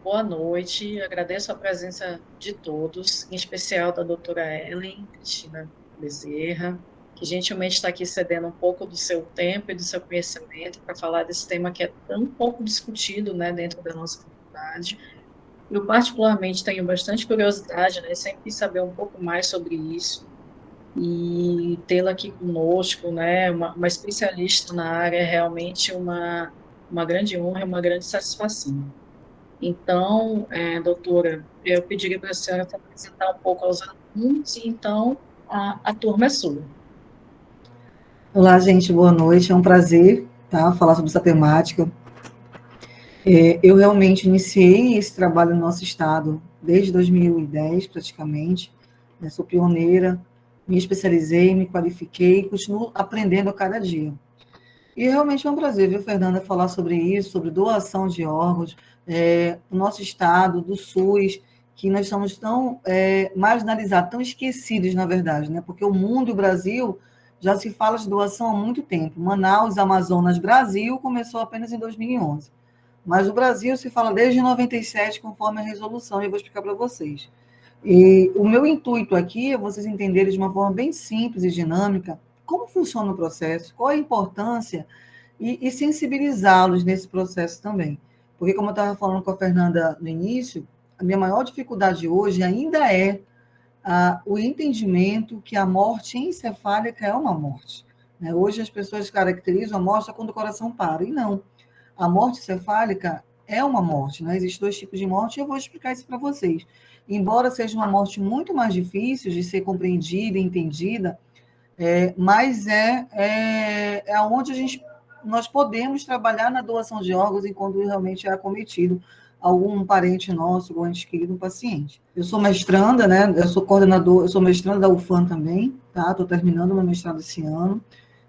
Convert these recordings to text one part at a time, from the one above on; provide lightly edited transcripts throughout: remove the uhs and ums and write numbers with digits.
Boa noite, agradeço a presença de todos, em especial da doutora Ellen Cristina Bezerra, que gentilmente está aqui cedendo um pouco do seu tempo e do seu conhecimento para falar desse tema que é tão pouco discutido, né, dentro da nossa comunidade. Eu, particularmente, tenho bastante curiosidade, né, sempre quis saber um pouco mais sobre isso, e tê-la aqui conosco, né, uma especialista na área, é realmente uma grande honra e uma grande satisfação. Então, doutora, eu pediria para a senhora se apresentar um pouco aos alunos, e então a turma é sua. Olá, gente, boa noite. É um prazer, tá, falar sobre essa temática. Eu realmente iniciei esse trabalho no nosso estado desde 2010, praticamente. Né, sou pioneira, me especializei, me qualifiquei e continuo aprendendo a cada dia. E realmente é um prazer, viu, Fernanda, falar sobre isso, sobre doação de órgãos, do nosso estado, do SUS, que nós estamos tão marginalizados, tão esquecidos, na verdade, né? Porque o mundo e o Brasil já se fala de doação há muito tempo. Manaus, Amazonas, Brasil começou apenas em 2011. Mas o Brasil se fala desde 97, conforme a resolução, e eu vou explicar para vocês. E o meu intuito aqui é vocês entenderem de uma forma bem simples e dinâmica como funciona o processo, qual a importância e sensibilizá-los nesse processo também. Porque, como eu estava falando com a Fernanda no início, a minha maior dificuldade hoje ainda é o entendimento que a morte encefálica é uma morte. Né? Hoje as pessoas caracterizam a morte quando o coração para, e não. A morte cefálica é uma morte, né? Existem dois tipos de morte, e eu vou explicar isso para vocês. Embora seja uma morte muito mais difícil de ser compreendida e entendida, mas é onde nós podemos trabalhar na doação de órgãos enquanto realmente é acometido algum parente nosso, algum ente querido, um paciente. Eu sou mestranda, né? Eu sou coordenador, eu sou mestranda da UFAM também, tá? Estou terminando meu mestrado esse ano.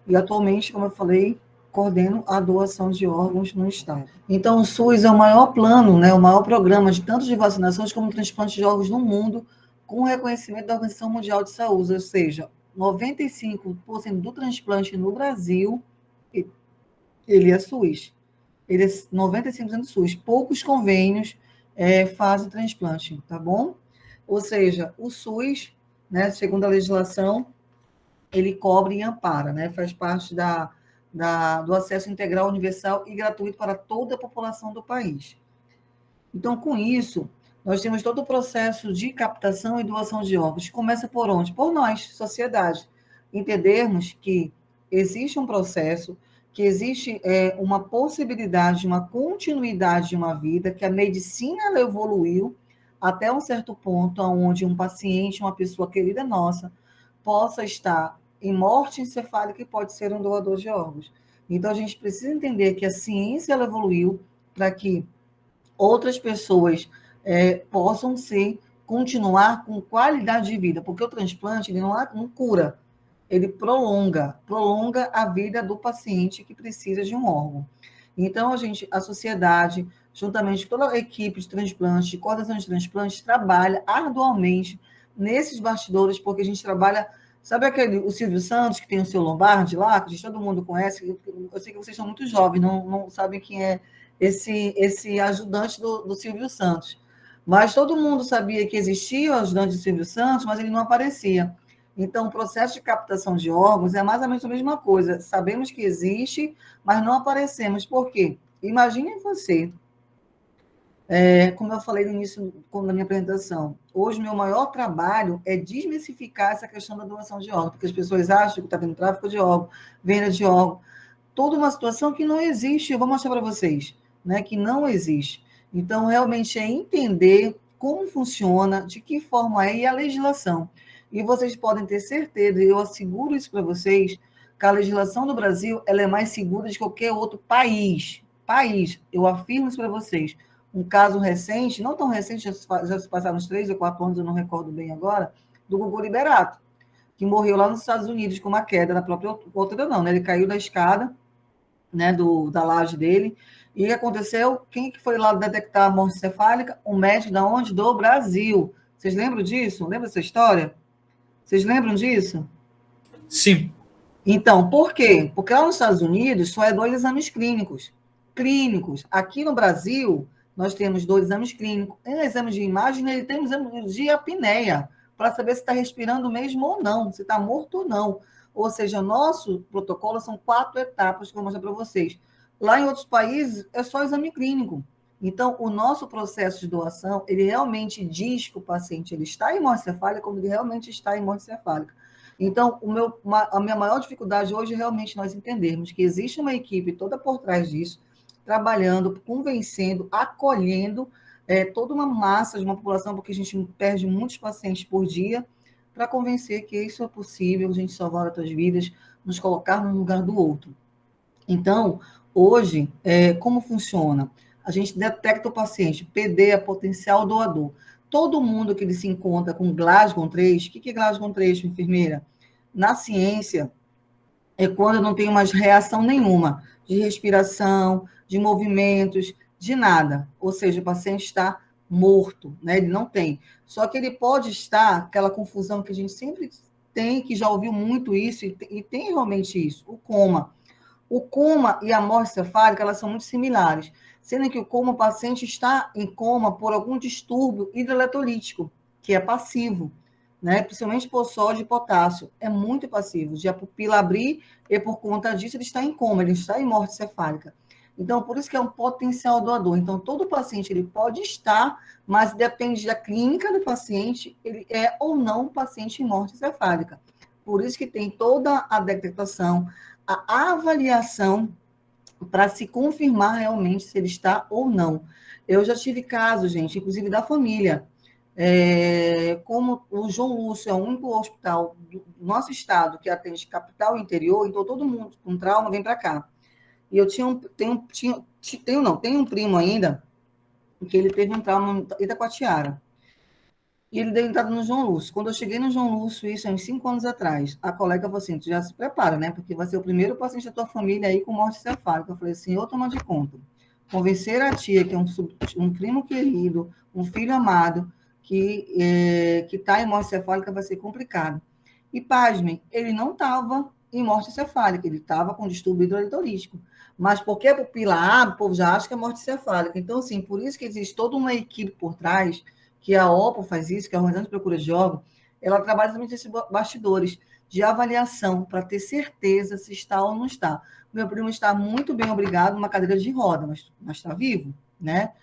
E atualmente, como eu falei, coordeno a doação de órgãos no estado. Então, o SUS é o maior plano, né, o maior programa de tanto de vacinações como transplante de órgãos no mundo, com reconhecimento da Organização Mundial de Saúde, ou seja, 95% do transplante no Brasil, ele é SUS. Ele é 95% SUS. Poucos convênios fazem transplante, tá bom? Ou seja, o SUS, né, segundo a legislação, ele cobre e ampara, né? Faz parte do acesso integral, universal e gratuito para toda a população do país. Então, com isso, nós temos todo o processo de captação e doação de órgãos. Começa por onde? Por nós, sociedade. Entendermos que existe um processo, que existe uma possibilidade, uma continuidade de uma vida, que a medicina ela evoluiu até um certo ponto, onde um paciente, uma pessoa querida nossa, possa estar em morte encefálica e pode ser um doador de órgãos. Então, a gente precisa entender que a ciência ela evoluiu para que outras pessoas possam ser, continuar com qualidade de vida, porque o transplante ele não cura, ele prolonga a vida do paciente que precisa de um órgão. Então, a sociedade, juntamente com toda a equipe de transplante, de coordenação de transplante, trabalha arduamente nesses bastidores, porque a gente trabalha. Sabe o Silvio Santos, que tem o seu Lombardi lá, que todo mundo conhece? Eu sei que vocês são muito jovens, não sabem quem é esse ajudante do Silvio Santos. Mas todo mundo sabia que existia o ajudante do Silvio Santos, mas ele não aparecia. Então, o processo de captação de órgãos é mais ou menos a mesma coisa. Sabemos que existe, mas não aparecemos. Por quê? Imagine você, como eu falei no início da minha apresentação, hoje o meu maior trabalho é desmistificar essa questão da doação de órgãos, porque as pessoas acham que está tendo tráfico de órgãos, venda de órgãos, toda uma situação que não existe. Eu vou mostrar para vocês, né, que não existe. Então, realmente é entender como funciona, de que forma é e a legislação. E vocês podem ter certeza, e eu asseguro isso para vocês, que a legislação do Brasil ela é mais segura de qualquer outro país. País, eu afirmo isso para vocês. Um caso recente, não tão recente, já se passaram uns 3 ou 4 anos, eu não recordo bem agora, do Gugu Liberato, que morreu lá nos Estados Unidos com uma queda na própria outra, não, né? Ele caiu da escada, né, da laje dele. E o que aconteceu? Quem que foi lá detectar a morte cefálica? Um médico da onde? Do Brasil. Vocês lembram disso? Lembra dessa história? Vocês lembram disso? Sim. Então, por quê? Porque lá nos Estados Unidos só é 2 exames clínicos. Clínicos. Aqui no Brasil, nós temos 2 exames clínicos. Em exames de imagem, ele tem um exame de apneia, para saber se está respirando mesmo ou não, se está morto ou não. Ou seja, nosso protocolo são 4 etapas que eu vou mostrar para vocês. Lá em outros países, é só exame clínico. Então, o nosso processo de doação, ele realmente diz que o paciente ele está em morte cefálica quando ele realmente está em morte cefálica. Então, a minha maior dificuldade hoje é realmente nós entendermos que existe uma equipe toda por trás disso, trabalhando, convencendo, acolhendo toda uma massa de uma população, porque a gente perde muitos pacientes por dia, para convencer que isso é possível, a gente salvar outras vidas, nos colocar no lugar do outro. Então, hoje, como funciona? A gente detecta o paciente, PD é potencial doador. Todo mundo que ele se encontra com Glasgow 3, o que é Glasgow 3, enfermeira? Na ciência, é quando não tem mais reação nenhuma de respiração, de movimentos, de nada. Ou seja, o paciente está morto, né? Ele não tem. Só que ele pode estar, aquela confusão que a gente sempre tem, que já ouviu muito isso, e tem realmente isso, o coma. O coma e a morte cefálica, elas são muito similares, sendo que o coma, o paciente está em coma por algum distúrbio hidroeletrolítico, que é passivo, né? Principalmente por sódio e potássio, é muito passivo, de a pupila abrir e por conta disso ele está em coma, ele está em morte cefálica. Então, por isso que é um potencial doador. Então, todo paciente ele pode estar, mas depende da clínica do paciente, ele é ou não paciente em morte cefálica. Por isso que tem toda a decretação, a avaliação para se confirmar realmente se ele está ou não. Eu já tive casos, gente, inclusive da família. Como o João Lúcio é o único hospital do nosso estado que atende capital e interior, então todo mundo com trauma vem para cá. E eu tenho um primo ainda, que ele teve um trauma em Itacoatiara. E ele deu entrada no João Lúcio. Quando eu cheguei no João Lúcio, isso há uns 5 anos atrás, a colega falou assim, tu já se prepara, né? Porque vai ser o primeiro paciente da tua família aí com morte cefálica. Eu falei assim, eu tomo de conta. Convencer a tia, que é um primo querido, um filho amado, que está em morte cefálica vai ser complicado. E, pasmem, ele não estava em morte cefálica, ele estava com distúrbio hidroeletrolítico. Mas porque a pupila abre, o povo já acha que é morte cefálica. Então, assim, por isso que existe toda uma equipe por trás, que a OPA faz isso, que é a Organização de Procura de Órgão, ela trabalha também nesses bastidores de avaliação, para ter certeza se está ou não está. Meu primo está muito bem, obrigado, numa cadeira de roda, mas está vivo, né?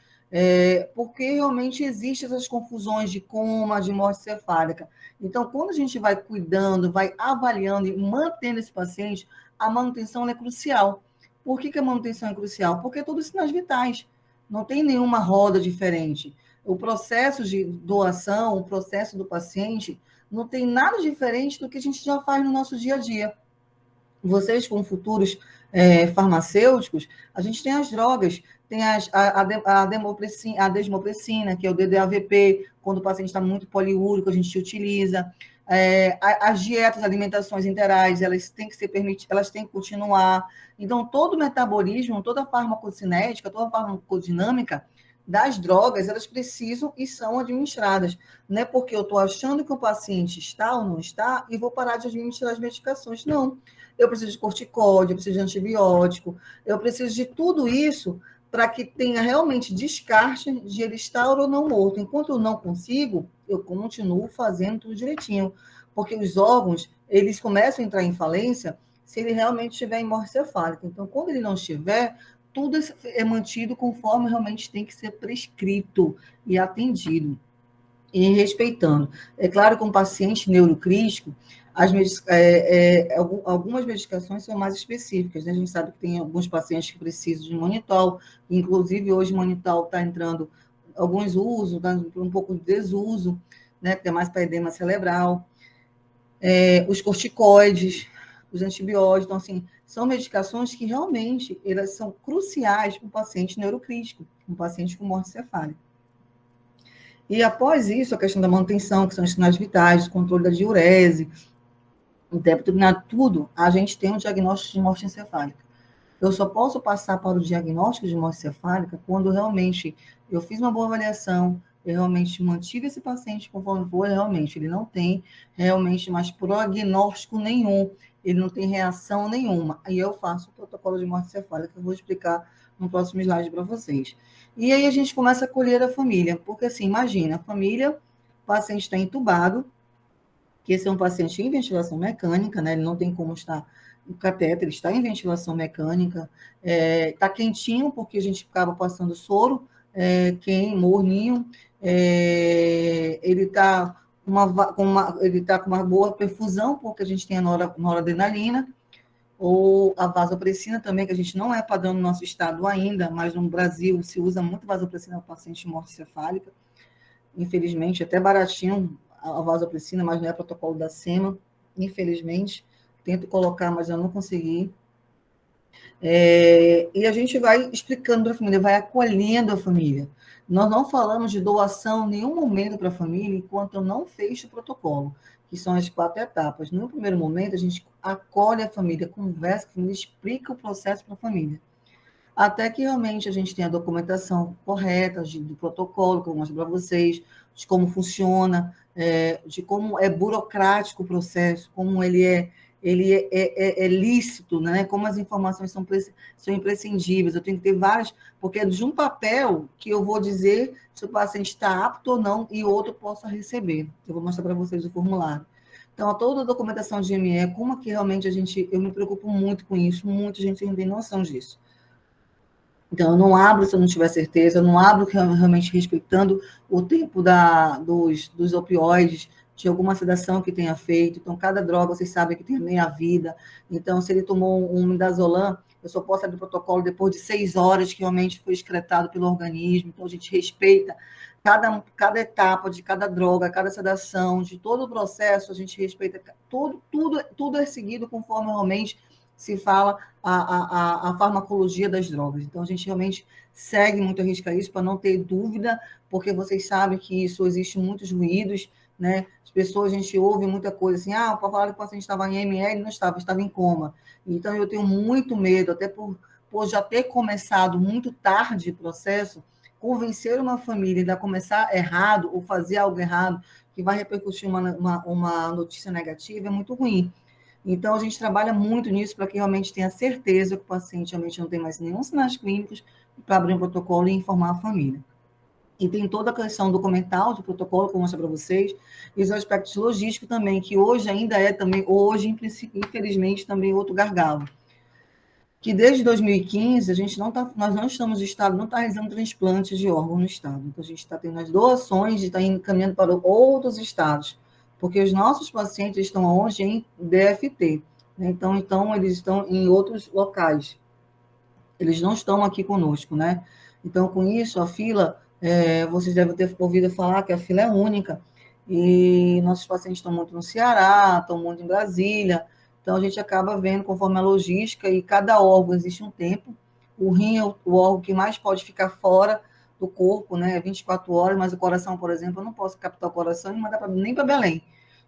Porque realmente existem essas confusões de coma, de morte cefálica. Então, quando a gente vai cuidando, vai avaliando e mantendo esse paciente, a manutenção é crucial. Por que a manutenção é crucial? Porque todos os sinais vitais. Não tem nenhuma roda diferente. O processo de doação, o processo do paciente, não tem nada diferente do que a gente já faz no nosso dia a dia. Vocês, como futuros farmacêuticos, a gente tem as drogas, tem a desmopressina, que é o DDAVP, quando o paciente está muito poliúrico, a gente utiliza. As dietas, alimentações interais, elas têm que ser permitidas, elas têm que continuar. Então, todo o metabolismo, toda a farmacocinética, toda a farmacodinâmica das drogas, elas precisam e são administradas. Não é porque eu estou achando que o paciente está ou não está e vou parar de administrar as medicações. Não. Eu preciso de corticóide, eu preciso de antibiótico, eu preciso de tudo isso para que tenha realmente descarte de ele estar ou não morto. Enquanto eu não consigo, eu continuo fazendo tudo direitinho, porque os órgãos, eles começam a entrar em falência se ele realmente estiver em morte cefálica. Então, quando ele não estiver, tudo é mantido conforme realmente tem que ser prescrito e atendido, e respeitando. É claro que um paciente neurocrítico, algumas medicações são mais específicas, né? A gente sabe que tem alguns pacientes que precisam de monitor, inclusive hoje o monitor está entrando alguns usos, tá um pouco de desuso, né? Que é mais para edema cerebral, os corticoides, os antibióticos, então, assim, são medicações que realmente elas são cruciais para o paciente neurocrítico, um paciente com morte cefálica. E após isso, a questão da manutenção, que são os sinais vitais, o controle da diurese, o débito urinário, tudo, a gente tem um diagnóstico de morte encefálica. Eu só posso passar para o diagnóstico de morte cefálica quando realmente eu fiz uma boa avaliação, eu realmente mantive esse paciente conforme foi, realmente, ele não tem realmente mais prognóstico nenhum, ele não tem reação nenhuma. Aí eu faço o protocolo de morte cefálica, que eu vou explicar no próximo slide para vocês. E aí a gente começa a acolher a família, porque assim, imagina, a família, o paciente está entubado, que esse é um paciente em ventilação mecânica, né? Ele não tem como estar o catéter, ele está em ventilação mecânica, está quentinho, porque a gente ficava passando soro, morninho, ele está com uma boa perfusão, porque a gente tem a noradrenalina, ou a vasopressina também, que a gente não é padrão no nosso estado ainda, mas no Brasil se usa muito vasopressina para paciente de morte cefálica, infelizmente, até baratinho a vasopressina, mas não é protocolo da SEMA, infelizmente. Tento colocar, mas eu não consegui. E a gente vai explicando para a família, vai acolhendo a família. Nós não falamos de doação em nenhum momento para a família enquanto eu não fecho o protocolo, que são as 4 etapas. No primeiro momento, a gente acolhe a família, conversa com a família, explica o processo para a família. Até que realmente a gente tenha a documentação correta do protocolo, que eu mostro para vocês, de como funciona, de como é burocrático o processo, como ele é lícito, né? Como as informações são imprescindíveis. Eu tenho que ter várias, porque é de um papel que eu vou dizer se o paciente está apto ou não e outro possa receber. Eu vou mostrar para vocês o formulário. Então, toda a documentação de ME, como que realmente eu me preocupo muito com isso, muita gente não tem noção disso. Então, eu não abro se eu não tiver certeza, eu não abro realmente respeitando o tempo dos opioides, de alguma sedação que tenha feito. Então, cada droga, vocês sabem que tem meia-vida. Então, se ele tomou um midazolam, eu só posso abrir o protocolo depois de 6 horas que realmente foi excretado pelo organismo. Então, a gente respeita cada etapa de cada droga, cada sedação, de todo o processo, a gente respeita tudo é seguido conforme realmente se fala a farmacologia das drogas. Então, a gente realmente segue muito a risca isso para não ter dúvida, porque vocês sabem que isso existe muitos ruídos, né? As pessoas, a gente ouve muita coisa assim, para falar que o paciente estava em ML, não estava em coma. Então, eu tenho muito medo, até por já ter começado muito tarde o processo, convencer uma família ainda começar errado ou fazer algo errado que vai repercutir uma notícia negativa é muito ruim. Então, a gente trabalha muito nisso para que realmente tenha certeza que o paciente realmente não tem mais nenhum sinais clínicos para abrir um protocolo e informar a família. E tem toda a questão documental do protocolo, que eu vou mostrar para vocês, e os aspectos logísticos também, que hoje ainda é também, hoje, infelizmente, também outro gargalo. Que desde 2015, nós não estamos no estado, não está realizando transplantes de órgão no estado. Então, a gente está tendo as doações e está encaminhando para outros estados, porque os nossos pacientes estão hoje em DFT, né? Então, eles estão em outros locais. Eles não estão aqui conosco, né? Então, com isso, a fila, vocês devem ter ouvido falar que a fila é única, e nossos pacientes estão muito no Ceará, estão muito em Brasília. Então, a gente acaba vendo conforme a logística, e cada órgão existe um tempo. O rim é o órgão que mais pode ficar fora do corpo, né? 24 horas, mas o coração, por exemplo, eu não posso captar o coração e mandar nem para Belém.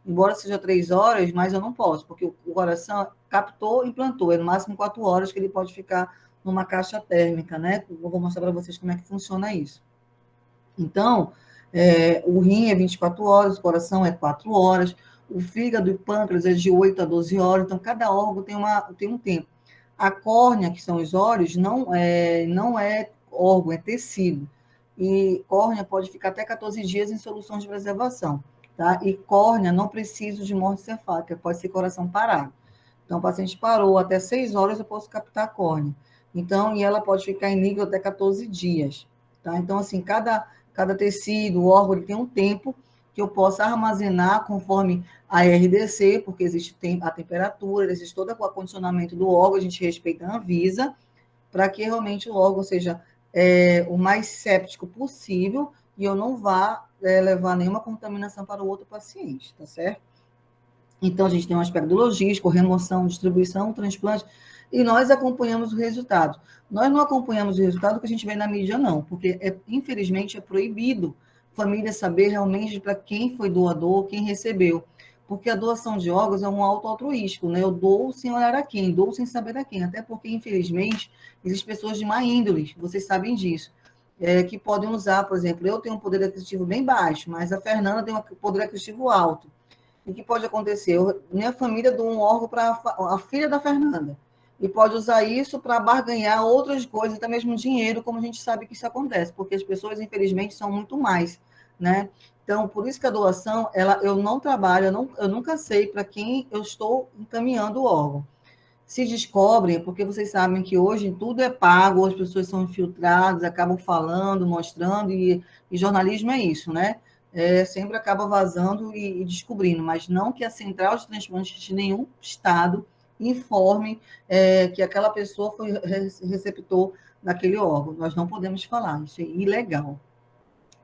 Embora seja 3 horas, mas eu não posso, porque o coração captou e implantou. É no máximo 4 horas que ele pode ficar numa caixa térmica, né? Eu vou mostrar para vocês como é que funciona isso. Então, o rim é 24 horas, o coração é 4 horas, o fígado e o pâncreas é de 8 a 12 horas, então cada órgão tem um tempo. A córnea, que são os olhos, não é órgão, é tecido. E córnea pode ficar até 14 dias em soluções de preservação, tá? E córnea não precisa de morte cefálica, pode ser coração parado. Então, o paciente parou até 6 horas, eu posso captar a córnea. Então, e ela pode ficar em nível até 14 dias, tá? Então, assim, cada tecido, o órgão, ele tem um tempo que eu possa armazenar conforme a RDC, porque existe a temperatura, existe todo o acondicionamento do órgão, a gente respeita a Anvisa, para que realmente o órgão seja o mais séptico possível e eu não vá levar nenhuma contaminação para o outro paciente, tá certo? Então, a gente tem um aspecto logístico, remoção, distribuição, transplante, e nós acompanhamos o resultado. Nós não acompanhamos o resultado que a gente vê na mídia, não, porque, infelizmente, é proibido a família saber realmente para quem foi doador, quem recebeu. Porque a doação de órgãos é um auto altruístico, né? Eu dou sem olhar a quem, dou sem saber a quem. Até porque, infelizmente, existem pessoas de má índole, vocês sabem disso. que podem usar, por exemplo, eu tenho um poder aquisitivo bem baixo, mas a Fernanda tem um poder aquisitivo alto. O que pode acontecer? Minha família doa um órgão para a filha da Fernanda. E pode usar isso para barganhar outras coisas, até mesmo dinheiro, como a gente sabe que isso acontece, porque as pessoas, infelizmente, são muito mais, né? Então, por isso que a doação, eu não trabalho, eu nunca sei para quem eu estou encaminhando o órgão. Se descobrem, porque vocês sabem que hoje tudo é pago, as pessoas são infiltradas, acabam falando, mostrando, e jornalismo é isso, né? Sempre acaba vazando e descobrindo, mas não que a central de transplantes de nenhum estado informe que aquela pessoa foi receptor daquele órgão. Nós não podemos falar, isso é ilegal,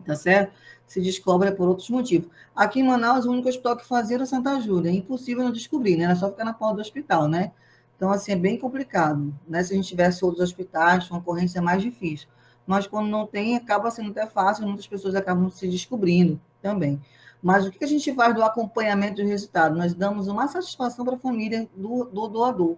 tá certo? Se descobre por outros motivos. Aqui em Manaus, o único hospital que fazia era Santa Júlia, é impossível não descobrir, né? Era só ficar na porta do hospital, né? Então, assim, é bem complicado, né? Se a gente tivesse outros hospitais, uma ocorrência é mais difícil. Mas quando não tem, acaba sendo até fácil, muitas pessoas acabam se descobrindo também. Mas o que a gente faz do acompanhamento do resultado? Nós damos uma satisfação para a família do doador.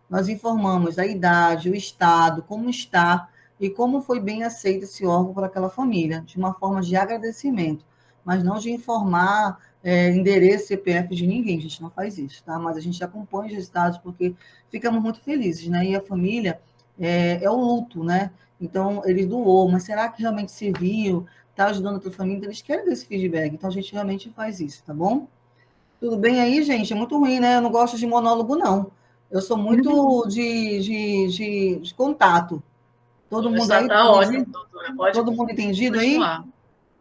Nós informamos a idade, o estado, como está e como foi bem aceito esse órgão por aquela família, de uma forma de agradecimento, mas não de informar endereço, CPF de ninguém, a gente não faz isso, tá? Mas a gente acompanha os resultados porque ficamos muito felizes, né? E a família é o luto, né? Então, eles doou, mas será que realmente serviu? Está ajudando a tua família? Então, eles querem ter esse feedback, então a gente realmente faz isso, tá bom? Tudo bem aí, gente? É muito ruim, né? Eu não gosto de monólogo, não. Eu sou muito de contato. Todo mundo Conversar aí está ótimo, entendido? doutora. Pode Todo mundo entendido aí? continuar.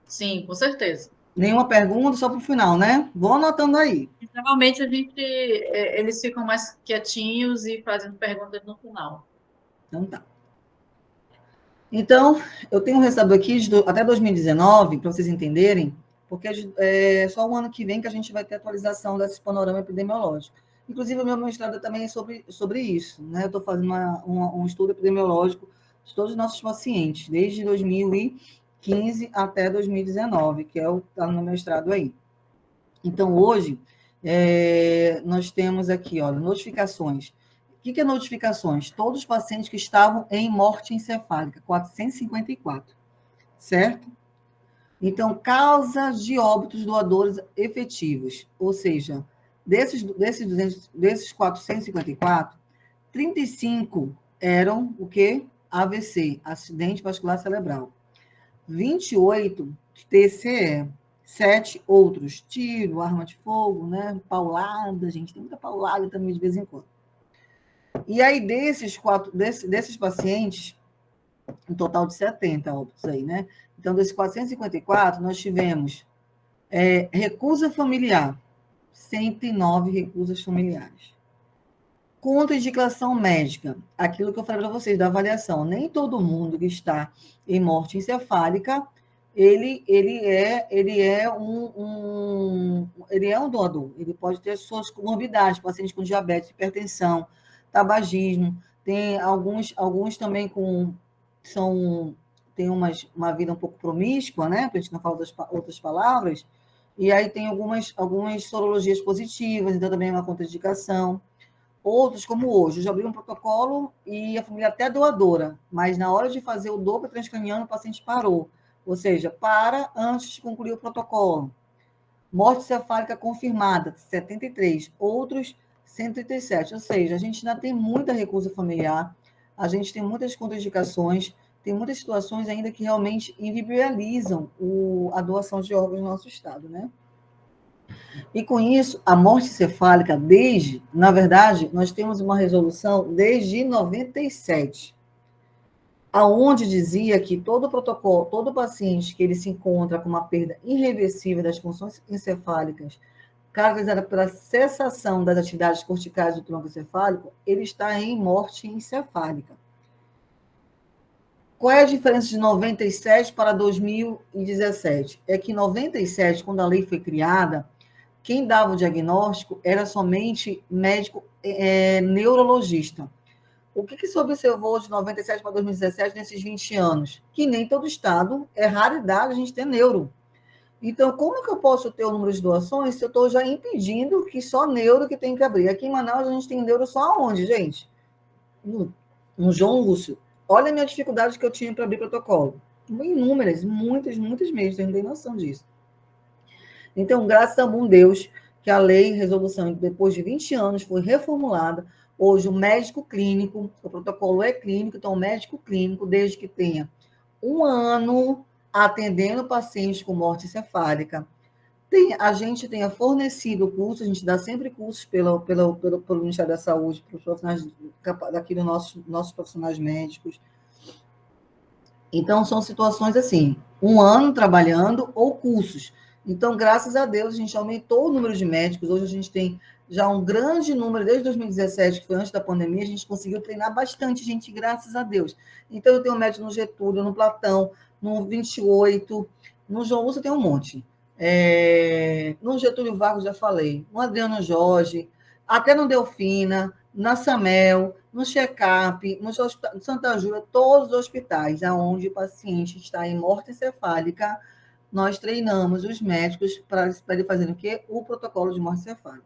Sim, com certeza. Nenhuma pergunta, só para o final, né? Vou anotando aí. E, normalmente eles ficam mais quietinhos e fazendo perguntas no final. Então tá. Então, eu tenho um resultado aqui até 2019, para vocês entenderem, porque é só o ano que vem que a gente vai ter atualização desse panorama epidemiológico. Inclusive, o meu mestrado também é sobre isso, né? Eu estou fazendo um estudo epidemiológico de todos os nossos pacientes, desde 2015 até 2019, que é o que está no meu mestrado aí. Então, hoje, nós temos aqui, olha, notificações. O que é notificações? Todos os pacientes que estavam em morte encefálica, 454, certo? Então, causas de óbitos doadores efetivos, ou seja, desses 454, 35 eram o quê? AVC, acidente vascular cerebral. 28 TCE, 7 outros, tiro, arma de fogo, né? Paulada, gente, tem muita paulada também de vez em quando. E aí, desses pacientes, um total de 70 óbitos aí, né? Então, desses 454, nós tivemos recusa familiar, 109 recusas familiares. Contraindicação médica, aquilo que eu falei para vocês da avaliação. Nem todo mundo que está em morte encefálica, ele é um doador. Ele pode ter suas comorbidades, pacientes com diabetes, hipertensão, tabagismo. Tem alguns também tem uma vida um pouco promíscua, né? Para a gente não falar outras palavras. E aí tem algumas sorologias positivas, então também é uma contraindicação. Outros, como hoje, eu já abri um protocolo e a família até doadora, mas na hora de fazer o dobro transcraniano, o paciente parou. Ou seja, para antes de concluir o protocolo. Morte cefálica confirmada, 73. Outros, 137. Ou seja, a gente ainda tem muita recusa familiar, a gente tem muitas contraindicações, tem muitas situações ainda que realmente inviabilizam a doação de órgãos no nosso estado, né? E com isso, a morte cefálica, na verdade, nós temos uma resolução desde 97, aonde dizia que todo protocolo, todo paciente que ele se encontra com uma perda irreversível das funções encefálicas, caracterizada pela cessação das atividades corticais do tronco encefálico, ele está em morte encefálica. Qual é a diferença de 97 para 2017? É que em 97, quando a lei foi criada, quem dava o diagnóstico era somente médico neurologista. O que se observou de 97 para 2017 nesses 20 anos? Que nem todo estado, é raridade a gente ter neuro. Então, como que eu posso ter o número de doações se eu estou já impedindo que só neuro que tem que abrir? Aqui em Manaus a gente tem neuro só onde, gente? No João Lúcio. Olha a minha dificuldade que eu tinha para abrir protocolo. Inúmeras, muitas mesmo, vocês não têm noção disso. Então, graças a bom Deus, que a lei, resolução, depois de 20 anos, foi reformulada. Hoje, o médico clínico, o protocolo é clínico, então, o médico clínico, desde que tenha 1 ano atendendo pacientes com morte encefálica, a gente tenha fornecido cursos, a gente dá sempre cursos pelo Ministério da Saúde, para os profissionais daqui dos nossos profissionais médicos. Então, são situações assim, 1 ano trabalhando ou cursos. Então, graças a Deus, a gente aumentou o número de médicos. Hoje a gente tem já um grande número, desde 2017, que foi antes da pandemia, a gente conseguiu treinar bastante gente, graças a Deus. Então, eu tenho médico no Getúlio, no Platão, no 28, no João Lúcio tem um monte. No Getúlio Vargas, já falei, no Adriano Jorge, até no Delfina, na Samel, no check-up, no Santa Júlia, todos os hospitais onde o paciente está em morte encefálica, nós treinamos os médicos para ele fazerem o quê? O protocolo de morte encefálica.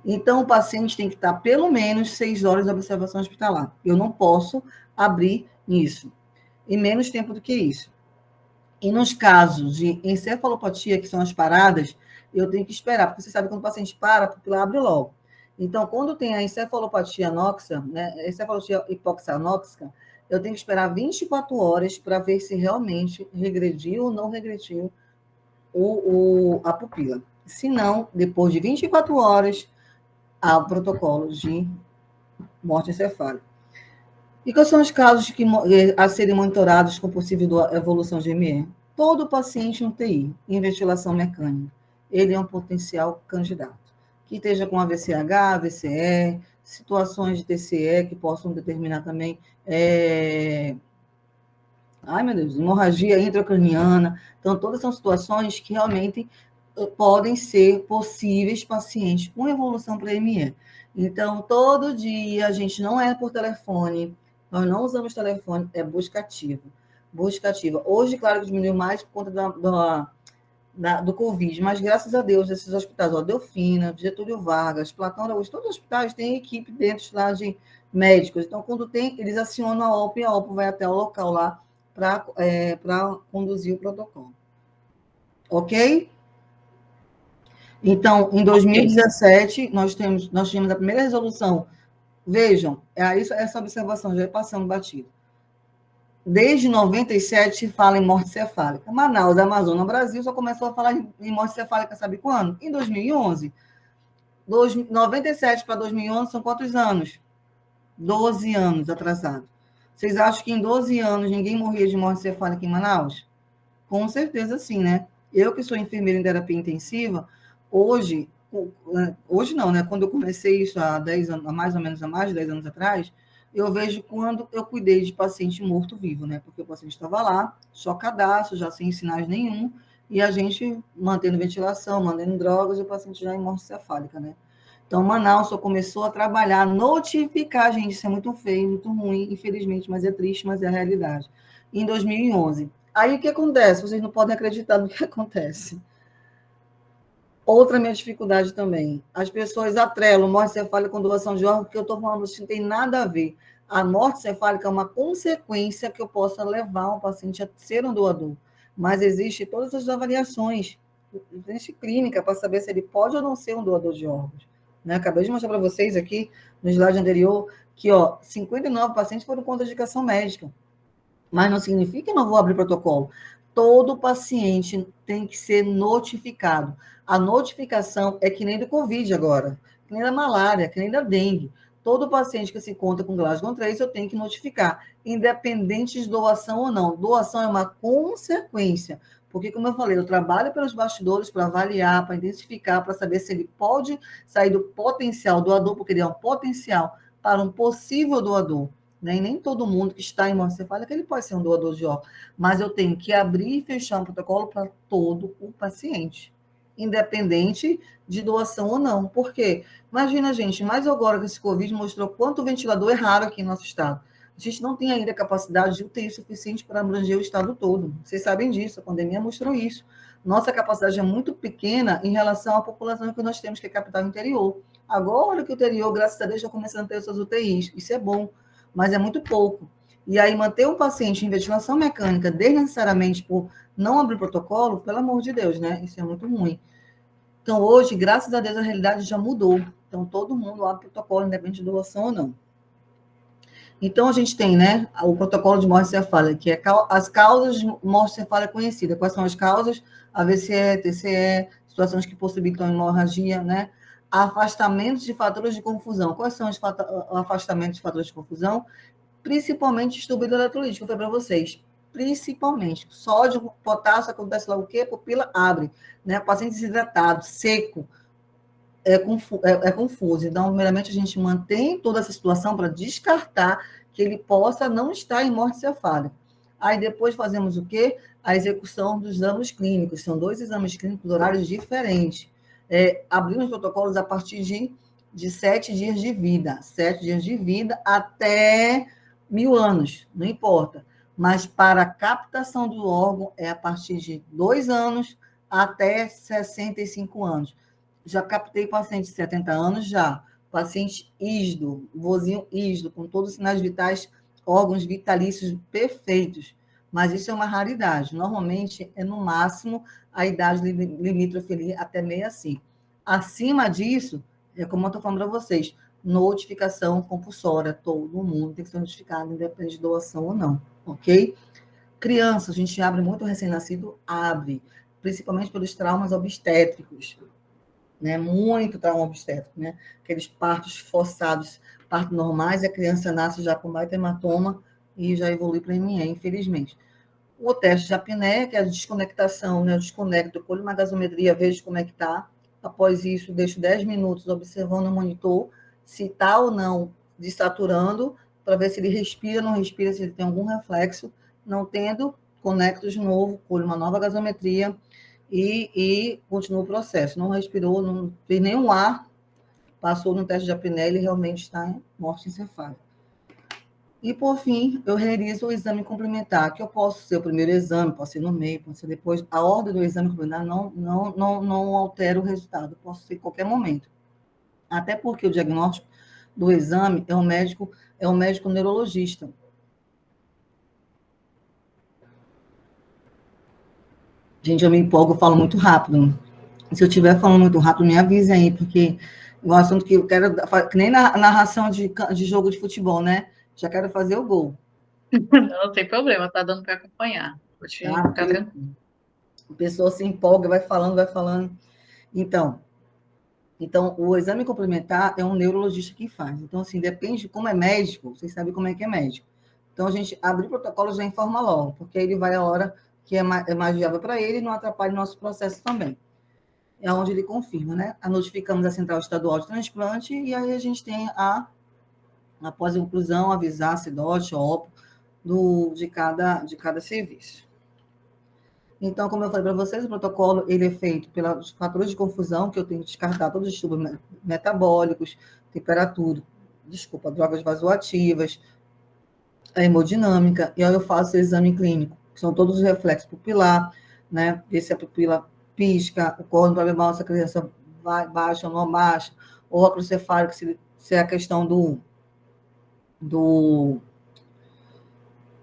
Então, o paciente tem que estar pelo menos 6 horas de observação hospitalar. Eu não posso abrir isso. E menos tempo do que isso. E nos casos de encefalopatia, que são as paradas, eu tenho que esperar, porque você sabe que quando o paciente para, a pupila abre logo. Então, quando tem a encefalopatia anóxica, né, encefalopatia hipoxanóxica, eu tenho que esperar 24 horas para ver se realmente regrediu ou não regrediu a pupila. Se não, depois de 24 horas, há o protocolo de morte encefálica. E quais são os casos a serem monitorados com possível evolução de ME? Todo paciente em UTI, em ventilação mecânica, ele é um potencial candidato. Que esteja com AVCH, AVCE, situações de TCE que possam determinar também ai, meu Deus, hemorragia intracraniana. Então, todas são situações que realmente podem ser possíveis pacientes com evolução para ME. Então, todo dia, a gente não é por telefone, nós não usamos telefone, é busca ativa. Busca ativa. Hoje, claro que diminuiu mais por conta do Covid, mas graças a Deus, esses hospitais, Delfina, Getúlio Vargas, Platão Araújo, todos os hospitais têm equipe dentro lá de médicos. Então, quando tem, eles acionam a OP e a OP vai até o local lá para conduzir o protocolo. Ok? Então, em 2017, nós tínhamos a primeira resolução. Vejam, essa observação já é passando batido. Desde 97 fala em morte cefálica. Manaus, Amazonas, Brasil só começou a falar em morte cefálica, sabe quando? Em 2011. 97 para 2011 são quantos anos? 12 anos atrasado. Vocês acham que em 12 anos ninguém morria de morte cefálica em Manaus? Com certeza sim, né? Eu que sou enfermeira em terapia intensiva, hoje não, né? Quando eu comecei isso há 10 anos, mais ou menos há mais de 10 anos atrás, eu vejo quando eu cuidei de paciente morto-vivo, né? Porque o paciente estava lá, chocadaço, já sem sinais nenhum, e a gente mantendo ventilação, mantendo drogas, e o paciente já em morte cefálica, né? Então, Manaus só começou a trabalhar, notificar, gente, isso é muito feio, muito ruim, infelizmente, mas é triste, mas é a realidade. Em 2011. Aí o que acontece? Vocês não podem acreditar no que acontece. Outra minha dificuldade também. As pessoas atrelam morte cefálica com doação de órgãos, porque eu estou falando isso não tem nada a ver. A morte cefálica é uma consequência que eu possa levar um paciente a ser um doador. Mas existe todas as avaliações. Existe clínica para saber se ele pode ou não ser um doador de órgãos. Né? Acabei de mostrar para vocês aqui, no slide anterior, que 59 pacientes foram com indicação médica. Mas não significa que eu não vou abrir protocolo. Todo paciente tem que ser notificado. A notificação é que nem do Covid agora, que nem da malária, que nem da dengue. Todo paciente que se encontra com Glasgow 3, eu tenho que notificar, independente de doação ou não. Doação é uma consequência, porque, como eu falei, eu trabalho pelos bastidores para avaliar, para identificar, para saber se ele pode sair do potencial doador, porque ele é um potencial para um possível doador. Né? E nem todo mundo que está em morte cefálica ele pode ser um doador de órgãos, mas eu tenho que abrir e fechar um protocolo para todo o paciente, independente de doação ou não. Por quê? Imagina, gente, mais agora que esse Covid mostrou quanto o ventilador é raro aqui no nosso estado. A gente não tem ainda capacidade de UTI suficiente para abranger o estado todo. Vocês sabem disso, a pandemia mostrou isso. Nossa capacidade é muito pequena em relação à população que nós temos, que é a capital interior. Agora que o interior, graças a Deus, está começando a ter suas UTIs. Isso é bom, mas é muito pouco. E aí, manter um paciente em ventilação mecânica desnecessariamente por não abrir protocolo, pelo amor de Deus, né? Isso é muito ruim. Então, hoje, graças a Deus, a realidade já mudou. Então, todo mundo abre protocolo, independente de doação ou não. Então, a gente tem, né, o protocolo de morte cefálica, que é as causas de morte cefálica conhecida. Quais são as causas? AVCE, TCE, situações que possibilitam hemorragia, né? Afastamentos de fatores de confusão. Quais são os afastamentos de fatores de confusão? Principalmente distúrbio eletrolítico, eu falei para vocês. Principalmente. Sódio, potássio, acontece lá o quê? A pupila abre, né? Paciente desidratado, seco, é confuso. Então, primeiramente, a gente mantém toda essa situação para descartar que ele possa não estar em morte cefálica. Aí depois fazemos o quê? A execução dos exames clínicos. São 2 exames clínicos, horários diferentes. Abrimos protocolos a partir de 7 dias de vida. 7 dias de vida até 1000 anos, não importa. Mas para a captação do órgão é a partir de 2 anos até 65 anos. Já captei paciente de 70 anos, já. Paciente ISDO, vozinho ISDO, com todos os sinais vitais, órgãos vitalícios perfeitos. Mas isso é uma raridade. Normalmente é no máximo a idade limítrofe ali até 65. Acima disso, é como eu estou falando para vocês, notificação compulsória. Todo mundo tem que ser notificado, independente de doação ou não, ok? Criança, a gente abre muito recém-nascido, abre, principalmente pelos traumas obstétricos, né? Muito trauma obstétrico, né? Aqueles partos forçados, partos normais, e a criança nasce já com baita hematoma e já evolui para ME, infelizmente. O teste de apneia, que é a desconectação, né? Eu desconecto, colho uma gasometria, vejo como é que está. Após isso, deixo 10 minutos observando o monitor, se está ou não desaturando, para ver se ele respira, não respira, se ele tem algum reflexo. Não tendo, conecto de novo, colho uma nova gasometria, e continua o processo. Não respirou, não fez nenhum ar, passou no teste de apneia, ele realmente está em morte encefálica. E, por fim, eu realizo o exame complementar, que eu posso ser o primeiro exame, posso ser no meio, posso ser depois. A ordem do exame complementar não altera o resultado, posso ser em qualquer momento. Até porque o diagnóstico do exame é um médico neurologista. Gente, eu me empolgo, eu falo muito rápido. Se eu estiver falando muito rápido, me avise aí, porque é um assunto que eu quero, que nem na narração de jogo de futebol, né? Já quero fazer o gol. Não tem problema, tá dando para acompanhar. Pode Tá? ficar tranquilo. A pessoa se empolga, vai falando, vai falando. Então, o exame complementar é um neurologista que faz. Então, assim, depende de como é médico, vocês sabem como é que é médico. Então, a gente abre o protocolo já informa logo, porque aí ele vai a hora que é mais viável para ele e não atrapalha o nosso processo também. É onde ele confirma, né? Notificamos a Central Estadual de Transplante e aí a gente tem após a inclusão, avisar a CIDOT, OPO, de cada serviço. Então, como eu falei para vocês, o protocolo ele é feito pelos fatores de confusão, que eu tenho que descartar todos os distúrbios metabólicos, temperatura, drogas vasoativas, a hemodinâmica, e aí eu faço o exame clínico, que são todos os reflexos pupilar, né? Ver se a pupila pisca, ocorre no problema se a criança vai, baixa ou não baixa, ou óculos cefálico, se é a questão do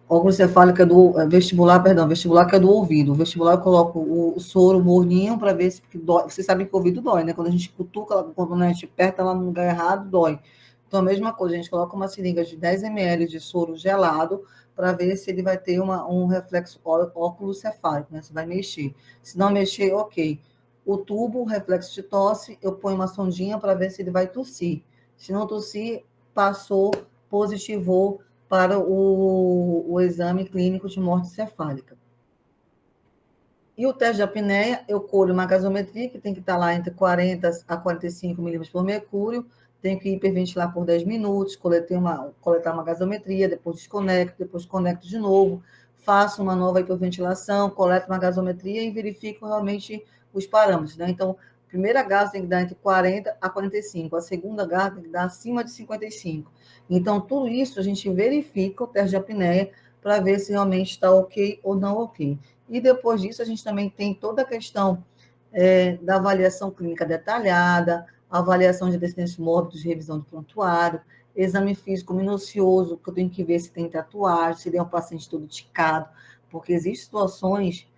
óculos cefálico é do vestibular que é do ouvido. O vestibular eu coloco o soro morninho para ver se dói. Você sabe que o ouvido dói, né? Quando a gente cutuca, quando a gente aperta lá no lugar errado, dói. Então, a mesma coisa, a gente coloca uma seringa de 10 ml de soro gelado para ver se ele vai ter um reflexo óculos cefálico, né? Se vai mexer. Se não mexer, ok. O tubo, reflexo de tosse, eu ponho uma sondinha para ver se ele vai tossir. Se não tossir, passou, positivou para o exame clínico de morte cefálica. E o teste de apneia, eu colho uma gasometria, que tem que estar lá entre 40 a 45 milímetros por mercúrio, tenho que hiperventilar por 10 minutos, coletar uma gasometria, depois desconecto de novo, faço uma nova hiperventilação, coleto uma gasometria e verifico realmente os parâmetros, né? Então, a primeira gás tem que dar entre 40 a 45, a segunda gás tem que dar acima de 55. Então, tudo isso a gente verifica o teste de apneia para ver se realmente está ok ou não ok. E depois disso, a gente também tem toda a questão da avaliação clínica detalhada, avaliação de antecedentes mórbidos, revisão do prontuário, exame físico minucioso, que eu tenho que ver se tem tatuagem, se ele é um paciente todo ticado, porque existem situações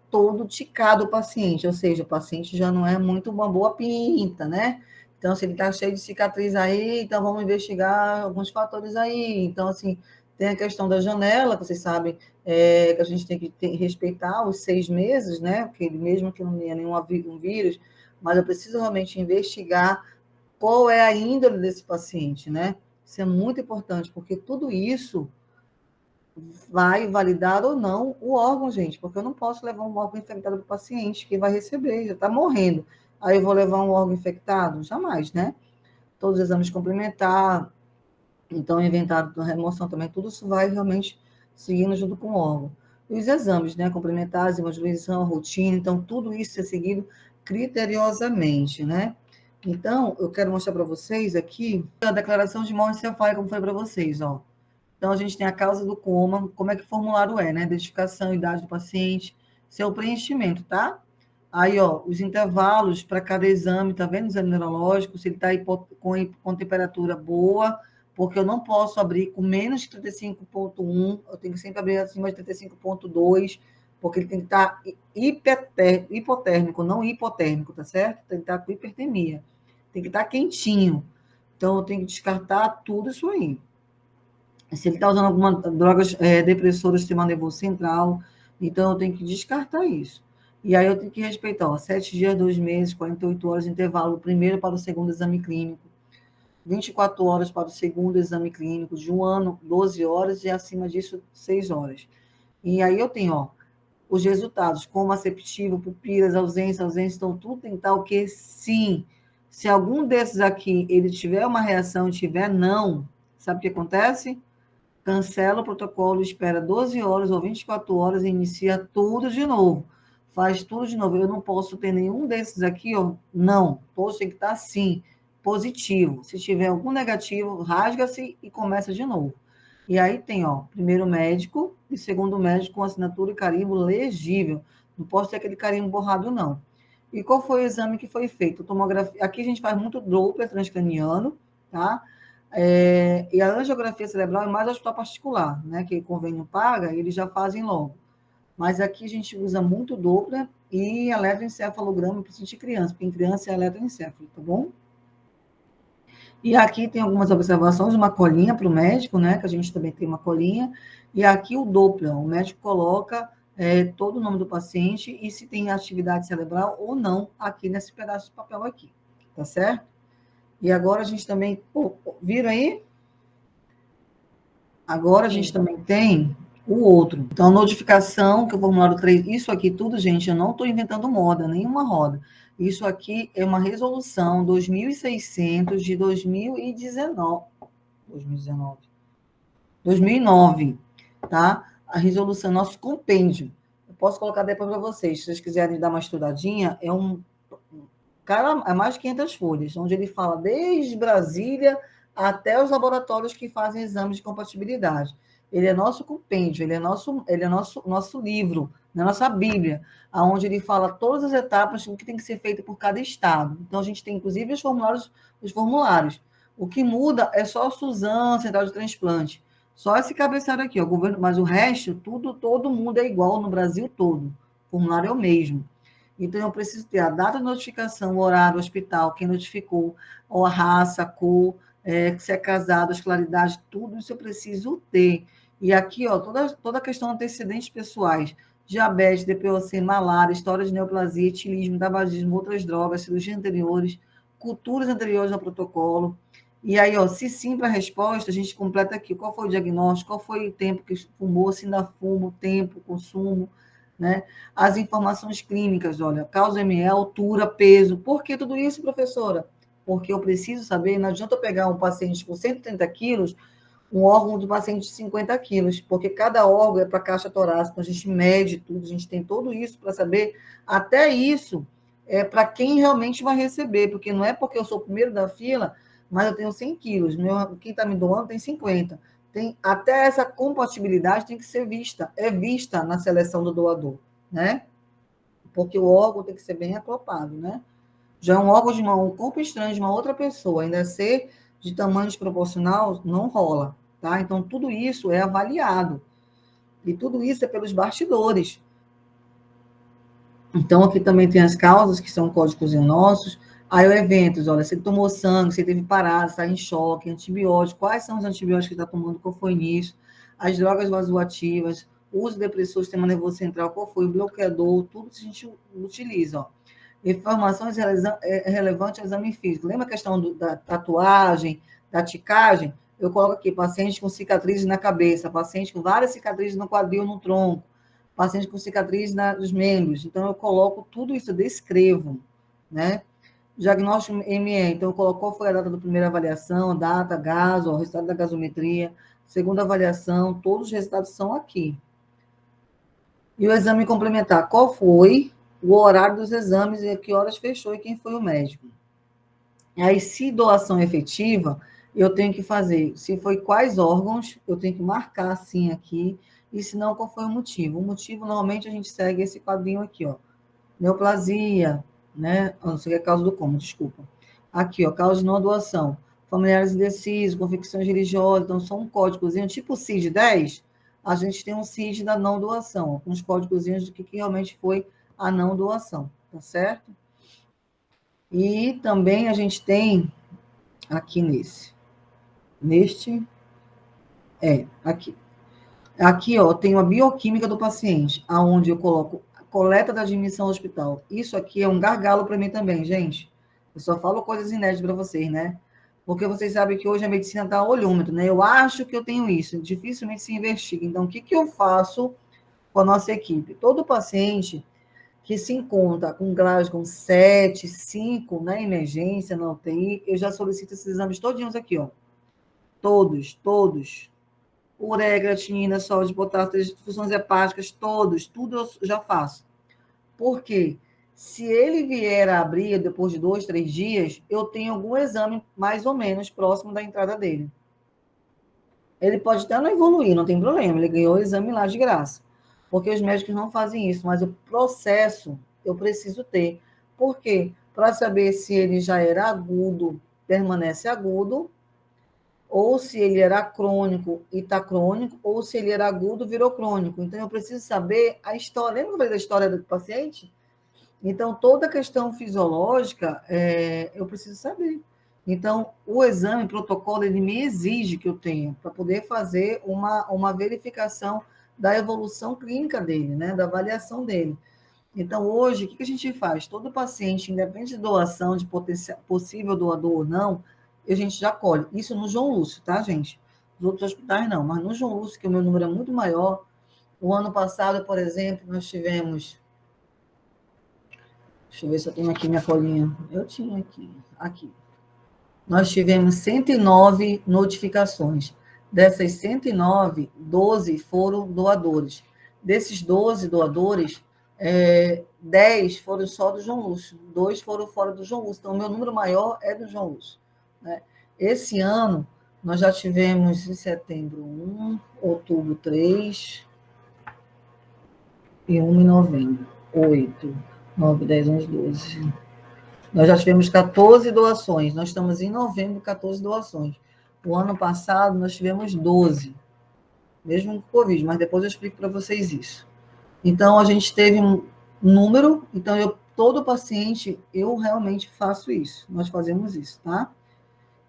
todo ticado o paciente, ou seja, o paciente já não é muito uma boa pinta, né? Então, se ele está cheio de cicatriz aí, então vamos investigar alguns fatores aí. Então, assim, tem a questão da janela, que vocês sabem, que a gente tem que respeitar os 6 meses, né? Porque mesmo que não tenha um vírus, mas eu preciso realmente investigar qual é a índole desse paciente, né? Isso é muito importante, porque tudo isso vai validar ou não o órgão, gente, porque eu não posso levar um órgão infectado para o paciente que vai receber, já está morrendo. Aí eu vou levar um órgão infectado? Jamais, né? Todos os exames complementares, então, inventário da remoção também, tudo isso vai realmente seguindo junto com o órgão. E os exames, né, complementares, hemodiluição, rotina, então, tudo isso é seguido criteriosamente, né? Então, eu quero mostrar para vocês aqui a declaração de morte encefálica, como foi para vocês, ó. Então, a gente tem a causa do coma, como é que o formulário é, né? Identificação, idade do paciente, seu preenchimento, tá? Aí, ó, os intervalos para cada exame, tá vendo? O exame neurológico, se ele está com temperatura boa, porque eu não posso abrir com menos de 35,1, eu tenho que sempre abrir acima de 35,2, porque ele tem que estar hipotérmico, não hipotérmico, tá certo? Tem que estar com hipertermia. Tem que estar quentinho. Então, eu tenho que descartar tudo isso aí. Se ele está usando alguma drogas depressoras do sistema nervoso central, então eu tenho que descartar isso. E aí eu tenho que respeitar, ó, 7 dias, 2 meses, 48 horas de intervalo, o primeiro para o segundo exame clínico, 24 horas para o segundo exame clínico, de 1 ano, 12 horas, e acima disso, 6 horas. E aí eu tenho, ó, os resultados, como aceptivo, pupilas, ausência, então tudo tem que estar o quê? Sim. Se algum desses aqui, ele tiver uma reação e tiver não, sabe o que acontece? Cancela o protocolo, espera 12 horas ou 24 horas e inicia tudo de novo. Faz tudo de novo. Eu não posso ter nenhum desses aqui, ó. Não. Todos tem que estar sim, positivo. Se tiver algum negativo, rasga-se e começa de novo. E aí tem, ó, primeiro médico e segundo médico com assinatura e carimbo legível. Não posso ter aquele carimbo borrado, não. E qual foi o exame que foi feito? Tomografia. Aqui a gente faz muito Doppler transcraniano, tá? E a angiografia cerebral é mais hospital particular, né? Que o convênio paga, eles já fazem logo. Mas aqui a gente usa muito Doppler e eletroencefalograma para sentir criança, porque em criança é eletroencefalo, tá bom? E aqui tem algumas observações, uma colinha para o médico, né? Que a gente também tem uma colinha. E aqui o Doppler, o médico coloca todo o nome do paciente e se tem atividade cerebral ou não aqui nesse pedaço de papel aqui, tá certo? E agora a gente também, viram aí? Agora a gente também tem o outro. Então, notificação, que é o formulário 3, isso aqui tudo, gente, eu não estou inventando moda, nenhuma roda. Isso aqui é uma resolução 2600 de 2019. 2009, tá? A resolução, nosso compêndio. Eu posso colocar depois para vocês, se vocês quiserem dar uma estudadinha, cara, é mais de 500 folhas, onde ele fala desde Brasília até os laboratórios que fazem exames de compatibilidade. Ele é nosso compêndio, ele é nosso livro, né, nossa Bíblia, onde ele fala todas as etapas do que tem que ser feito por cada estado. Então, a gente tem, inclusive, os formulários. O que muda é só a Suzano, Central de Transplante. Só esse cabeçalho aqui, ó, governo, mas o resto, tudo, todo mundo é igual no Brasil todo. O formulário é o mesmo. Então, eu preciso ter a data de notificação, o horário, o hospital, quem notificou, ou a raça, a cor, se é casado, as claridades, tudo isso eu preciso ter. E aqui, ó, toda a questão de antecedentes pessoais, diabetes, DPOC, malária, história de neoplasia, etilismo, tabagismo, outras drogas, cirurgias anteriores, culturas anteriores ao protocolo. E aí, ó, se sim para a resposta, a gente completa aqui qual foi o diagnóstico, qual foi o tempo que fumou, se ainda fuma, o tempo, o consumo, né? As informações clínicas, olha, causa ME, altura, peso. Por que tudo isso, professora? Porque eu preciso saber, não adianta eu pegar um paciente com 130 quilos, um órgão do paciente de 50 quilos, porque cada órgão é para a caixa torácica, então a gente mede tudo, a gente tem tudo isso para saber, até isso é para quem realmente vai receber, porque não é porque eu sou o primeiro da fila, mas eu tenho 100 quilos, quem está me doando tem 50. Até essa compatibilidade tem que ser vista, é vista na seleção do doador, né? Porque o órgão tem que ser bem acoplado, né? Já é um órgão um corpo estranho de uma outra pessoa, ainda ser de tamanho desproporcional, não rola, tá? Então, tudo isso é avaliado. E tudo isso é pelos bastidores. Então, aqui também tem as causas, que são códigos nossos. Aí, os eventos, olha, você tomou sangue, você teve parada, está em choque, antibiótico, quais são os antibióticos que está tomando, qual foi o início, as drogas vasoativas, o uso de depressor, sistema nervoso central, qual foi o bloqueador, tudo que a gente utiliza, ó. Informações relevantes ao exame físico. Lembra a questão da tatuagem, da ticagem? Eu coloco aqui, paciente com cicatrizes na cabeça, paciente com várias cicatrizes no quadril, no tronco, paciente com cicatriz nos membros. Então, eu coloco tudo isso, eu descrevo, né? Diagnóstico ME, então, eu coloco qual foi a data da primeira avaliação, data, gaso, o resultado da gasometria, segunda avaliação, todos os resultados são aqui. E o exame complementar, qual foi o horário dos exames e a que horas fechou e quem foi o médico. E aí, se doação efetiva, eu tenho que fazer, se foi quais órgãos, eu tenho que marcar assim aqui, e se não, qual foi o motivo. O motivo, normalmente, a gente segue esse quadrinho aqui, ó. Neoplasia, né? Não sei a causa do coma, desculpa. Aqui, ó, causa de não doação. Familiares indecisos, confecções religiosas, então são um códigozinho, tipo o CID-10, a gente tem um CID da não doação, com os códigozinhos de que realmente foi a não doação, tá certo? E também a gente tem aqui aqui. Aqui, ó, tem a bioquímica do paciente, aonde eu coloco a coleta da admissão ao hospital. Isso aqui é um gargalo para mim também, gente. Eu só falo coisas inéditas para vocês, né? Porque vocês sabem que hoje a medicina está a olhômetro, né? Eu acho que eu tenho isso, dificilmente se investiga. Então, o que eu faço com a nossa equipe? Todo paciente que se encontra com Glasgow 7, 5, na emergência, na UTI, eu já solicito esses exames todinhos aqui, ó. Todos. Ureia, creatinina, sódio de potássio, funções hepáticas, tudo eu já faço. Por quê? Se ele vier a abrir depois de 2, 3 dias, eu tenho algum exame mais ou menos próximo da entrada dele. Ele pode até não evoluir, não tem problema, ele ganhou o exame lá de graça. Porque os médicos não fazem isso, mas o processo eu preciso ter. Por quê? Para saber se ele já era agudo, permanece agudo, ou se ele era crônico e está crônico, ou se ele era agudo, virou crônico. Então, eu preciso saber a história. Lembra que eu falei da história do paciente? Então, toda a questão fisiológica, eu preciso saber. Então, o exame, o protocolo, ele me exige que eu tenha, para poder fazer uma verificação da evolução clínica dele, né, da avaliação dele. Então, hoje, o que a gente faz? Todo paciente, independente de doação, de possível doador ou não, a gente já colhe. Isso no João Lúcio, tá, gente? Nos outros hospitais não, mas no João Lúcio, que o meu número é muito maior, o ano passado, por exemplo, nós tivemos... Deixa eu ver se eu tenho aqui minha colinha. Eu tinha aqui. Nós tivemos 109 notificações. Dessas 109, 12 foram doadores. Desses 12 doadores, 10 foram só do João Lúcio, 2 foram fora do João Lúcio. Então, o meu número maior é do João Lúcio, né? Esse ano, nós já tivemos em setembro 1, outubro 3 e 1 em novembro, 8, 9, 10, 11, 12. Nós já tivemos 14 doações. Nós estamos em novembro, 14 doações. O ano passado, nós tivemos 12, mesmo com Covid, mas depois eu explico para vocês isso. Então, a gente teve um número, então todo paciente, eu realmente faço isso. Nós fazemos isso, tá?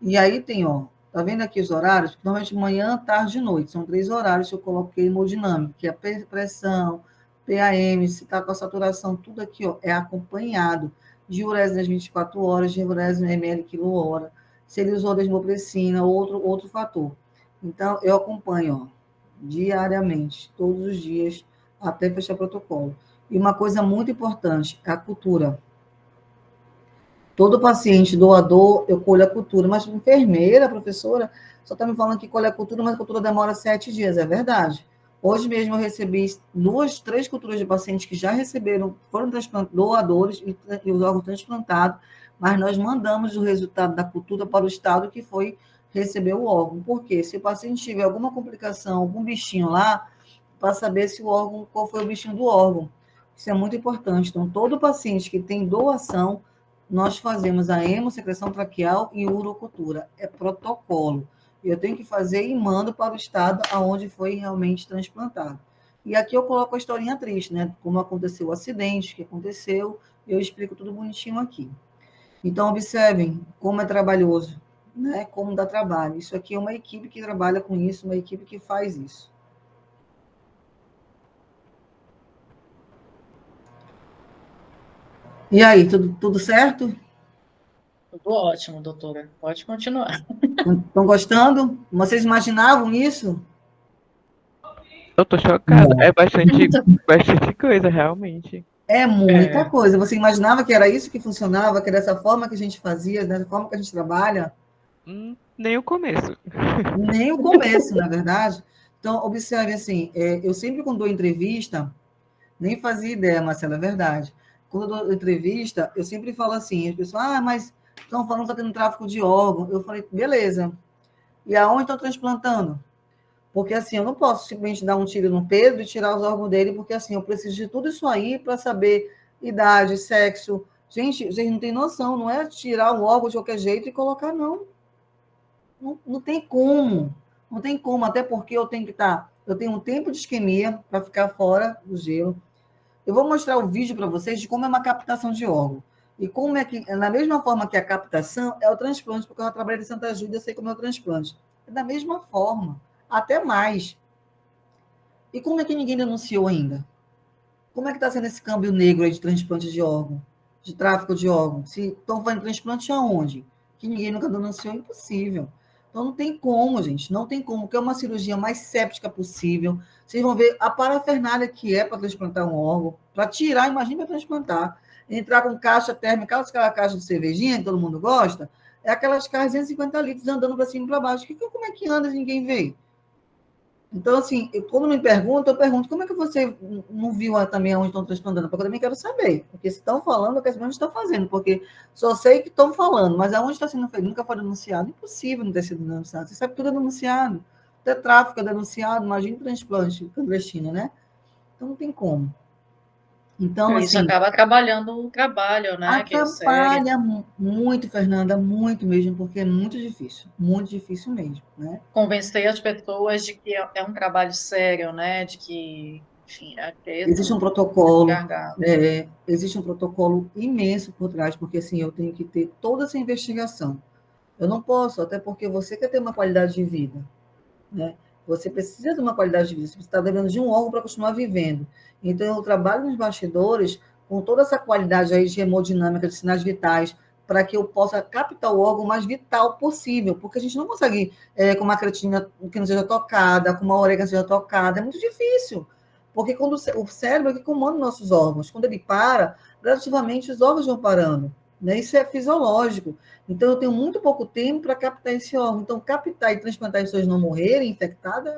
E aí tem, ó, tá vendo aqui os horários? Normalmente manhã, tarde e noite. São 3 horários que eu coloquei hemodinâmico, que é a pressão, PAM, se tá com a saturação, tudo aqui, ó, é acompanhado de diurese nas 24 horas, de diurese no ml quilo-hora, se ele usou desmopressina, outro fator. Então, eu acompanho, ó, diariamente, todos os dias, até fechar protocolo. E uma coisa muito importante, é a cultura. Todo paciente doador, eu colho a cultura, mas enfermeira, professora, só está me falando que colhe a cultura, mas a cultura demora 7 dias, é verdade. Hoje mesmo eu recebi 2, 3 culturas de pacientes que já receberam, foram doadores e os órgãos transplantados, mas nós mandamos o resultado da cultura para o estado que foi receber o órgão. Por quê? Se o paciente tiver alguma complicação, algum bichinho lá, para saber se o órgão, qual foi o bichinho do órgão. Isso é muito importante. Então, todo paciente que tem doação, nós fazemos a hemosecreção traqueal e urocultura. É protocolo. Eu tenho que fazer e mando para o estado aonde foi realmente transplantado. E aqui eu coloco a historinha triste, né? Como aconteceu o acidente, o que aconteceu, eu explico tudo bonitinho aqui. Então, observem como é trabalhoso, né? Como dá trabalho. Isso aqui é uma equipe que trabalha com isso, uma equipe que faz isso. E aí, tudo certo? Tudo ótimo, doutora. Pode continuar. Estão gostando? Vocês imaginavam isso? Eu tô chocada. Não. É bastante coisa, realmente. É muita É, coisa. Você imaginava que era isso que funcionava, que era dessa forma que a gente fazia, dessa forma que a gente trabalha? nem o começo. Nem o começo, na verdade. Então, observe assim, eu sempre quando dou entrevista, nem fazia ideia, Marcela, é verdade. Quando eu dou entrevista, eu sempre falo assim, as pessoas, mas estão falando que está tendo tráfico de órgão. Eu falei, beleza. E aonde estão transplantando? Porque assim, eu não posso simplesmente dar um tiro no Pedro e tirar os órgãos dele, porque assim, eu preciso de tudo isso aí para saber idade, sexo. Gente, vocês não têm noção, não é tirar um órgão de qualquer jeito e colocar, não. Não tem como. Não tem como, até porque eu tenho que estar. Eu tenho um tempo de isquemia para ficar fora do gelo. Eu vou mostrar o vídeo para vocês de como é uma captação de órgão. E como é que, na mesma forma que a captação, é o transplante, porque eu já trabalhei em Santa Ajuda, eu sei como é o transplante. É da mesma forma, até mais. E como é que ninguém denunciou ainda? Como é que está sendo esse câmbio negro aí de transplante de órgão, de tráfico de órgão? Se estão fazendo transplante aonde? Que ninguém nunca denunciou, é impossível. Então não tem como, gente, não tem como, porque é uma cirurgia mais séptica possível. Vocês vão ver a parafernália que é para transplantar um órgão, para tirar, imagina para transplantar. Entrar com caixa térmica, aquela caixa de cervejinha que todo mundo gosta, é aquelas caixas de 250 litros andando para cima e para baixo. Como é que anda e ninguém vê? Então, assim, quando me perguntam, eu pergunto, como é que você não viu também onde estão transplantando? Porque eu também quero saber. Porque se estão falando, eu quero saber onde estão fazendo. Porque só sei que estão falando, mas aonde está sendo feito? Nunca foi denunciado. Impossível não ter sido denunciado. Você sabe que tudo é denunciado. Até tráfico é denunciado, imagina transplante clandestino, né? Então, não tem como. Então, Isso assim, acaba atrapalhando o trabalho, né? Que segue. atrapalha muito, Fernanda, muito mesmo, porque é muito difícil mesmo, né? Convencer as pessoas de que é um trabalho sério, né? De que, enfim, é Existe um esse protocolo, gargalo. existe um protocolo imenso por trás, porque assim, eu tenho que ter toda essa investigação. Eu não posso, até porque você quer ter uma qualidade de vida, né? Você precisa de uma qualidade de vida, você está devendo de um órgão para continuar vivendo. Então, eu trabalho nos bastidores com toda essa qualidade aí de hemodinâmica, de sinais vitais, para que eu possa captar o órgão mais vital possível, porque a gente não consegue com uma creatinina que não seja tocada, com uma orega que seja tocada, é muito difícil. Porque quando o cérebro é que comanda nossos órgãos, quando ele para, gradativamente os órgãos vão parando. Né? Isso é fisiológico. Então, eu tenho muito pouco tempo para captar esse órgão. Então, captar e transplantar pessoas não morrerem infectadas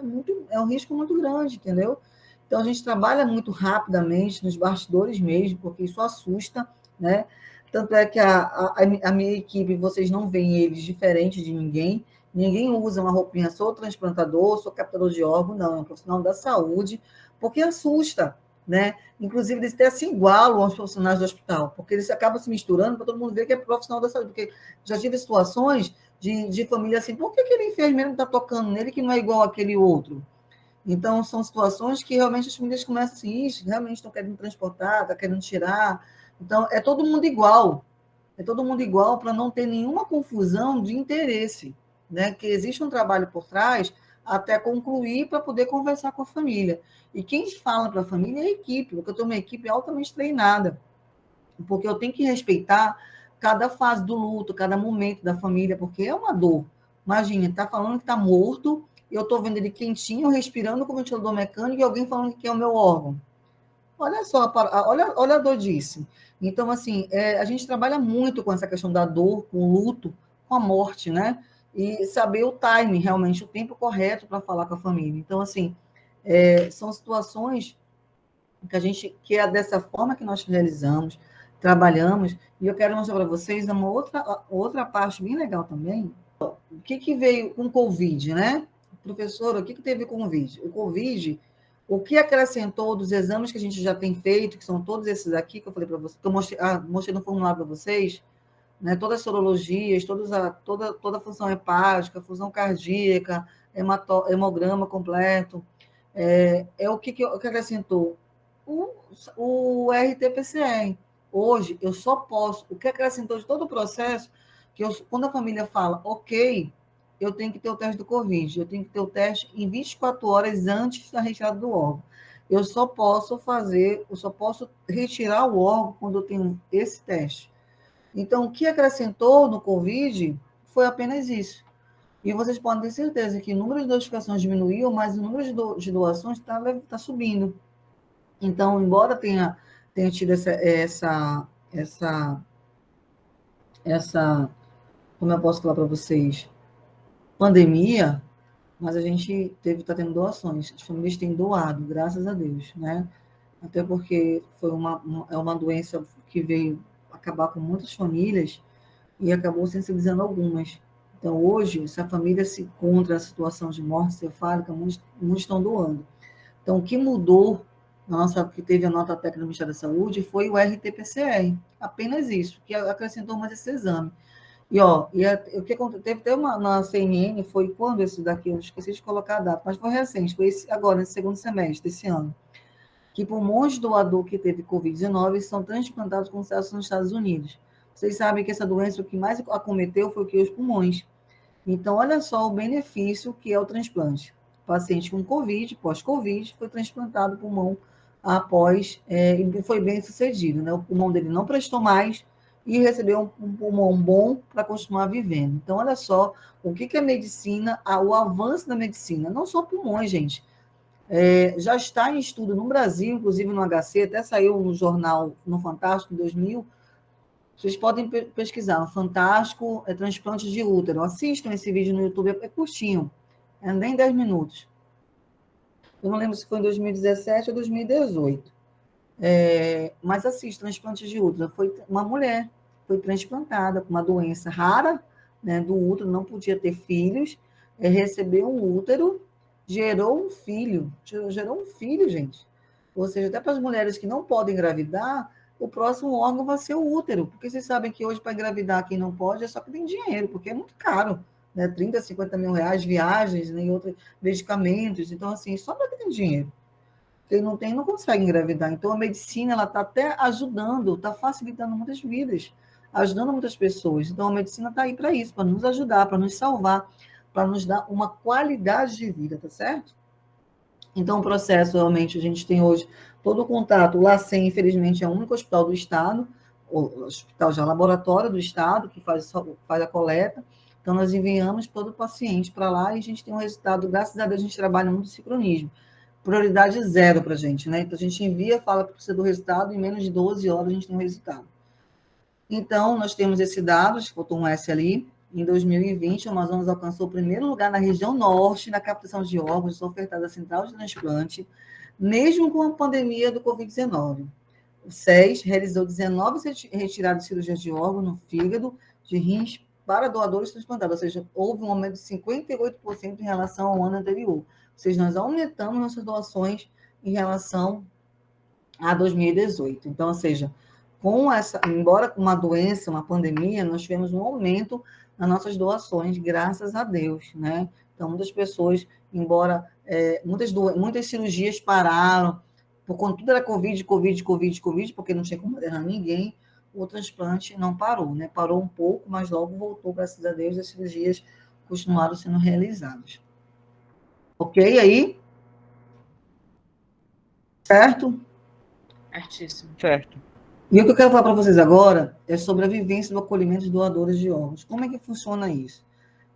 é um risco muito grande, entendeu? Então, a gente trabalha muito rapidamente, nos bastidores mesmo, porque isso assusta, né? Tanto é que a minha equipe, vocês não veem eles diferentes de ninguém. Ninguém usa uma roupinha, sou transplantador, sou captador de órgão, não, é um profissional da saúde, porque assusta, né? Inclusive, eles até se igualam aos profissionais do hospital, porque eles acabam se misturando para todo mundo ver que é profissional da saúde. Porque já tive situações de família assim, por que aquele enfermeiro está tocando nele que não é igual aquele outro? Então, são situações que realmente as famílias começam assim, realmente estão querendo transportar, estão querendo tirar. Então, é todo mundo igual. É todo mundo igual para não ter nenhuma confusão de interesse, né? Que existe um trabalho por trás até concluir para poder conversar com a família. E quem fala para a família é a equipe, porque eu tenho uma equipe altamente treinada, porque eu tenho que respeitar cada fase do luto, cada momento da família, porque é uma dor. Imagina, está falando que está morto, eu estou vendo ele quentinho, respirando com o ventilador mecânico e alguém falando que é o meu órgão. Olha só, olha a dor disso. Então, assim, a gente trabalha muito com essa questão da dor, com o luto, com a morte, né? E saber o time, realmente, o tempo correto para falar com a família. Então, assim, são situações que é dessa forma que nós realizamos, trabalhamos, e eu quero mostrar para vocês uma outra parte bem legal também. O que veio com o Covid, né? Professor, o que teve com o Covid? O Covid, o que acrescentou dos exames que a gente já tem feito, que são todos esses aqui que eu falei para vocês, que eu mostrei no formulário para vocês, né? Todas as sorologias, toda a função hepática, função cardíaca, hemograma completo. O que acrescentou? O, o RT-PCR. Hoje, eu só posso... O que acrescentou de todo o processo, quando a família fala, ok, eu tenho que ter o teste do Covid, eu tenho que ter o teste em 24 horas antes da retirada do órgão. Eu só posso retirar o órgão quando eu tenho esse teste. Então, o que acrescentou no Covid foi apenas isso. E vocês podem ter certeza que o número de notificações diminuiu, mas o número de doações está subindo. Então, embora tenha tido essa, como eu posso falar para vocês, pandemia, mas a gente está tendo doações. As famílias têm doado, graças a Deus, né? Até porque foi uma doença que veio acabar com muitas famílias e acabou sensibilizando algumas. Então, hoje, se a família se encontra em situação de morte cefálica, muitos estão doando. Então, o que mudou, que teve a nota técnica do Ministério da Saúde, foi o RT-PCR. Apenas isso, que acrescentou mais esse exame. O que aconteceu, teve até na CNN, foi quando esse daqui, eu esqueci de colocar a data, mas foi recente, foi agora, nesse segundo semestre desse ano, que pulmões do doador que teve Covid-19 são transplantados com sucesso nos Estados Unidos. Vocês sabem que essa doença, o que mais acometeu foi os pulmões. Então, olha só o benefício que é o transplante. O paciente com Covid, pós-Covid, foi transplantado pulmão e foi bem sucedido, né? O pulmão dele não prestou mais e recebeu um pulmão bom para continuar vivendo. Então, olha só o que é a medicina, o avanço da medicina, não só pulmões, gente. Já está em estudo no Brasil, inclusive no HC, até saiu no jornal, no Fantástico, em 2000. Vocês podem pesquisar, no Fantástico, transplante de útero. Assistam esse vídeo no YouTube, é curtinho, nem 10 minutos. Eu não lembro se foi em 2017 ou 2018. Mas assistam, transplante de útero. Foi uma mulher, foi transplantada com uma doença rara, né, do útero, não podia ter filhos, recebeu um útero, gerou um filho, gente. Ou seja, até para as mulheres que não podem engravidar, o próximo órgão vai ser o útero, porque vocês sabem que hoje para engravidar quem não pode é só que tem dinheiro, porque é muito caro, né? 30, 50 mil reais, viagens, né, e outros medicamentos, então assim, só para quem tem dinheiro. Quem não tem não consegue engravidar. Então a medicina ela está até ajudando, está facilitando muitas vidas, ajudando muitas pessoas. Então a medicina está aí para isso, para nos ajudar, para nos salvar, para nos dar uma qualidade de vida, tá certo? Então, o processo, realmente, a gente tem hoje todo o contato. O LACEN, infelizmente, é o único hospital do Estado, o hospital já laboratório do Estado, que faz a coleta. Então, nós enviamos todo o paciente para lá e a gente tem um resultado, graças a Deus, a gente trabalha muito sincronismo. Prioridade zero para a gente, né? Então, a gente envia, fala que precisa do resultado, em menos de 12 horas a gente tem um resultado. Então, nós temos esse dado, botou um S ali. Em 2020, o Amazonas alcançou o primeiro lugar na região norte na captação de órgãos ofertada à central de transplante, mesmo com a pandemia do Covid-19. O SES realizou 19 retiradas de cirurgias de órgãos no fígado, de rins, para doadores transplantados, ou seja, houve um aumento de 58% em relação ao ano anterior. Ou seja, nós aumentamos nossas doações em relação a 2018. Então, ou seja, embora com uma doença, uma pandemia, nós tivemos um aumento nas nossas doações, graças a Deus, né? Então, muitas pessoas, embora muitas cirurgias pararam, por conta tudo era Covid, porque não tinha como internar ninguém, o transplante não parou, né? Parou um pouco, mas logo voltou, graças a Deus, as cirurgias continuaram sendo realizadas. Ok aí? Certo? Certíssimo. Certo. E o que eu quero falar para vocês agora é sobre a vivência do acolhimento de doadores de órgãos. Como é que funciona isso?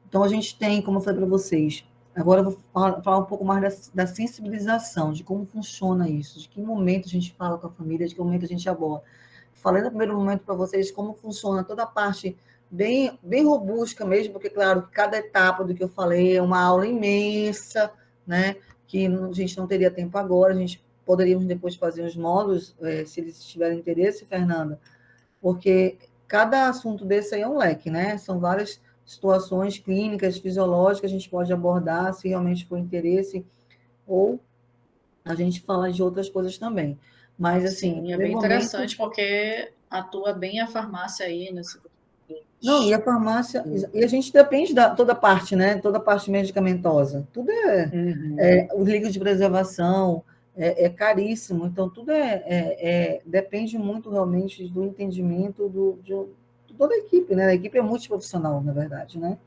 Então, a gente tem, como eu falei para vocês, agora eu vou falar um pouco mais da sensibilização, de como funciona isso, de que momento a gente fala com a família, de que momento a gente aborda. Falei no primeiro momento para vocês como funciona toda a parte bem, bem robusta mesmo, porque, claro, cada etapa do que eu falei é uma aula imensa, né? Que a gente não teria tempo agora, a gente poderíamos depois fazer os módulos, se eles tiverem interesse, Fernanda, porque cada assunto desse aí é um leque, né? São várias situações clínicas, fisiológicas, a gente pode abordar se realmente for interesse, ou a gente falar de outras coisas também. Mas, assim, Sim, é bem interessante porque atua bem a farmácia aí nesse Não, e a farmácia, e a gente depende da toda parte, né? Toda parte medicamentosa. Tudo Uhum. o líquido de preservação é caríssimo, então tudo depende muito realmente do entendimento de toda a equipe, né? A equipe é multiprofissional, na verdade, né?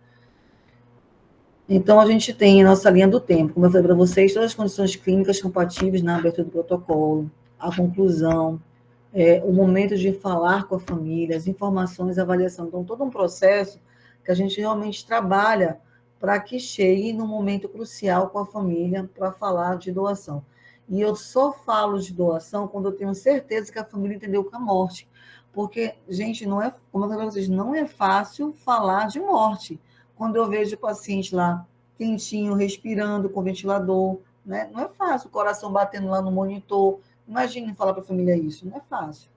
Então, a gente tem a nossa linha do tempo, como eu falei para vocês, todas as condições clínicas compatíveis na abertura do protocolo, a conclusão, o momento de falar com a família, as informações, a avaliação. Então, todo um processo que a gente realmente trabalha para que chegue no momento crucial com a família para falar de doação. E eu só falo de doação quando eu tenho certeza que a família entendeu com a morte. Porque, gente, não é, como eu falei para vocês, não é fácil falar de morte. Quando eu vejo o paciente lá quentinho, respirando com ventilador, né? Não é fácil, o coração batendo lá no monitor. Imagine falar para a família isso, não é fácil.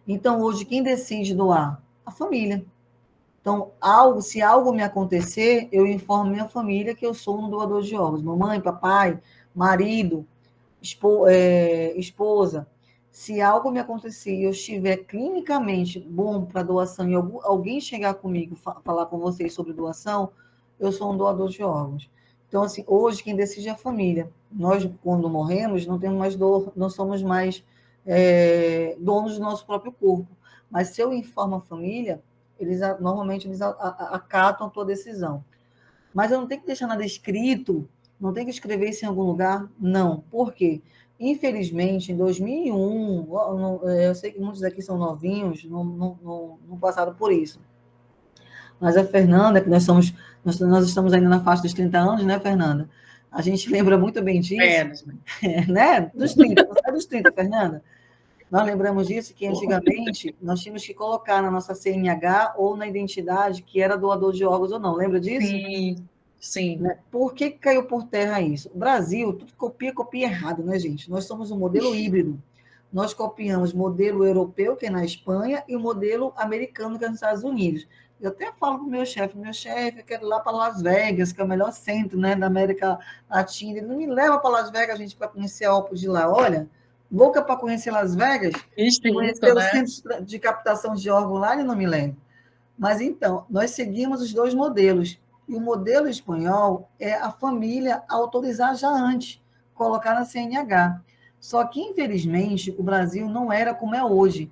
Então, hoje, quem decide doar? A família. Então, se algo me acontecer, eu informo minha família que eu sou um doador de órgãos. Mamãe, papai, marido, esposa. Se algo me acontecer e eu estiver clinicamente bom para doação e alguém chegar comigo falar com vocês sobre doação, eu sou um doador de órgãos. Então, assim, hoje quem decide é a família. Nós, quando morremos, não temos mais dor, não somos mais donos do nosso próprio corpo. Mas se eu informo a família, normalmente eles acatam a tua decisão. Mas eu não tenho que deixar nada escrito, não tenho que escrever isso em algum lugar, não. Por quê? Infelizmente, em 2001, eu sei que muitos aqui são novinhos, não passaram por isso. Mas a Fernanda, que nós estamos ainda na faixa dos 30 anos, né, Fernanda? A gente lembra muito bem disso, né? Dos 30, não sai dos 30, Fernanda? Nós lembramos disso, que antigamente nós tínhamos que colocar na nossa CNH ou na identidade que era doador de órgãos ou não. Lembra disso? Sim, sim. Né? Por que caiu por terra isso? O Brasil, tudo copia errado, né, gente? Nós somos um modelo híbrido. Nós copiamos o modelo europeu, que é na Espanha, e o modelo americano, que é nos Estados Unidos. Eu até falo para o meu chefe, eu quero ir lá para Las Vegas, que é o melhor centro, né, da América Latina. Ele não me leva para Las Vegas, gente, para conhecer a Opus de lá. Olha, louca para conhecer Las Vegas, conhecer Instituto, o né? centro de captação de órgãos lá, ele não me leva. Mas então, nós seguimos os dois modelos. E o modelo espanhol é a família autorizar já antes, colocar na CNH. Só que, infelizmente, o Brasil não era como é hoje.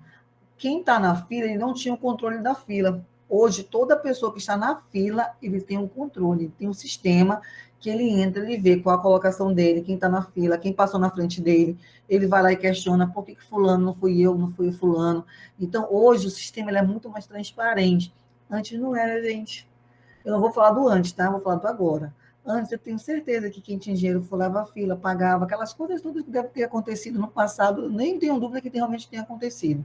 Quem está na fila, ele não tinha o controle da fila. Hoje, toda pessoa que está na fila, ele tem um controle, ele tem um sistema que ele entra, ele vê qual a colocação dele, quem está na fila, quem passou na frente dele, ele vai lá e questiona por que fulano não fui eu, não fui o fulano. Então, hoje, o sistema ele é muito mais transparente. Antes não era, gente. Eu não vou falar do antes, tá? Vou falar do agora. Antes, eu tenho certeza que quem tinha dinheiro fulava a fila, pagava, aquelas coisas todas que devem ter acontecido no passado, eu nem tenho dúvida que realmente tenha acontecido.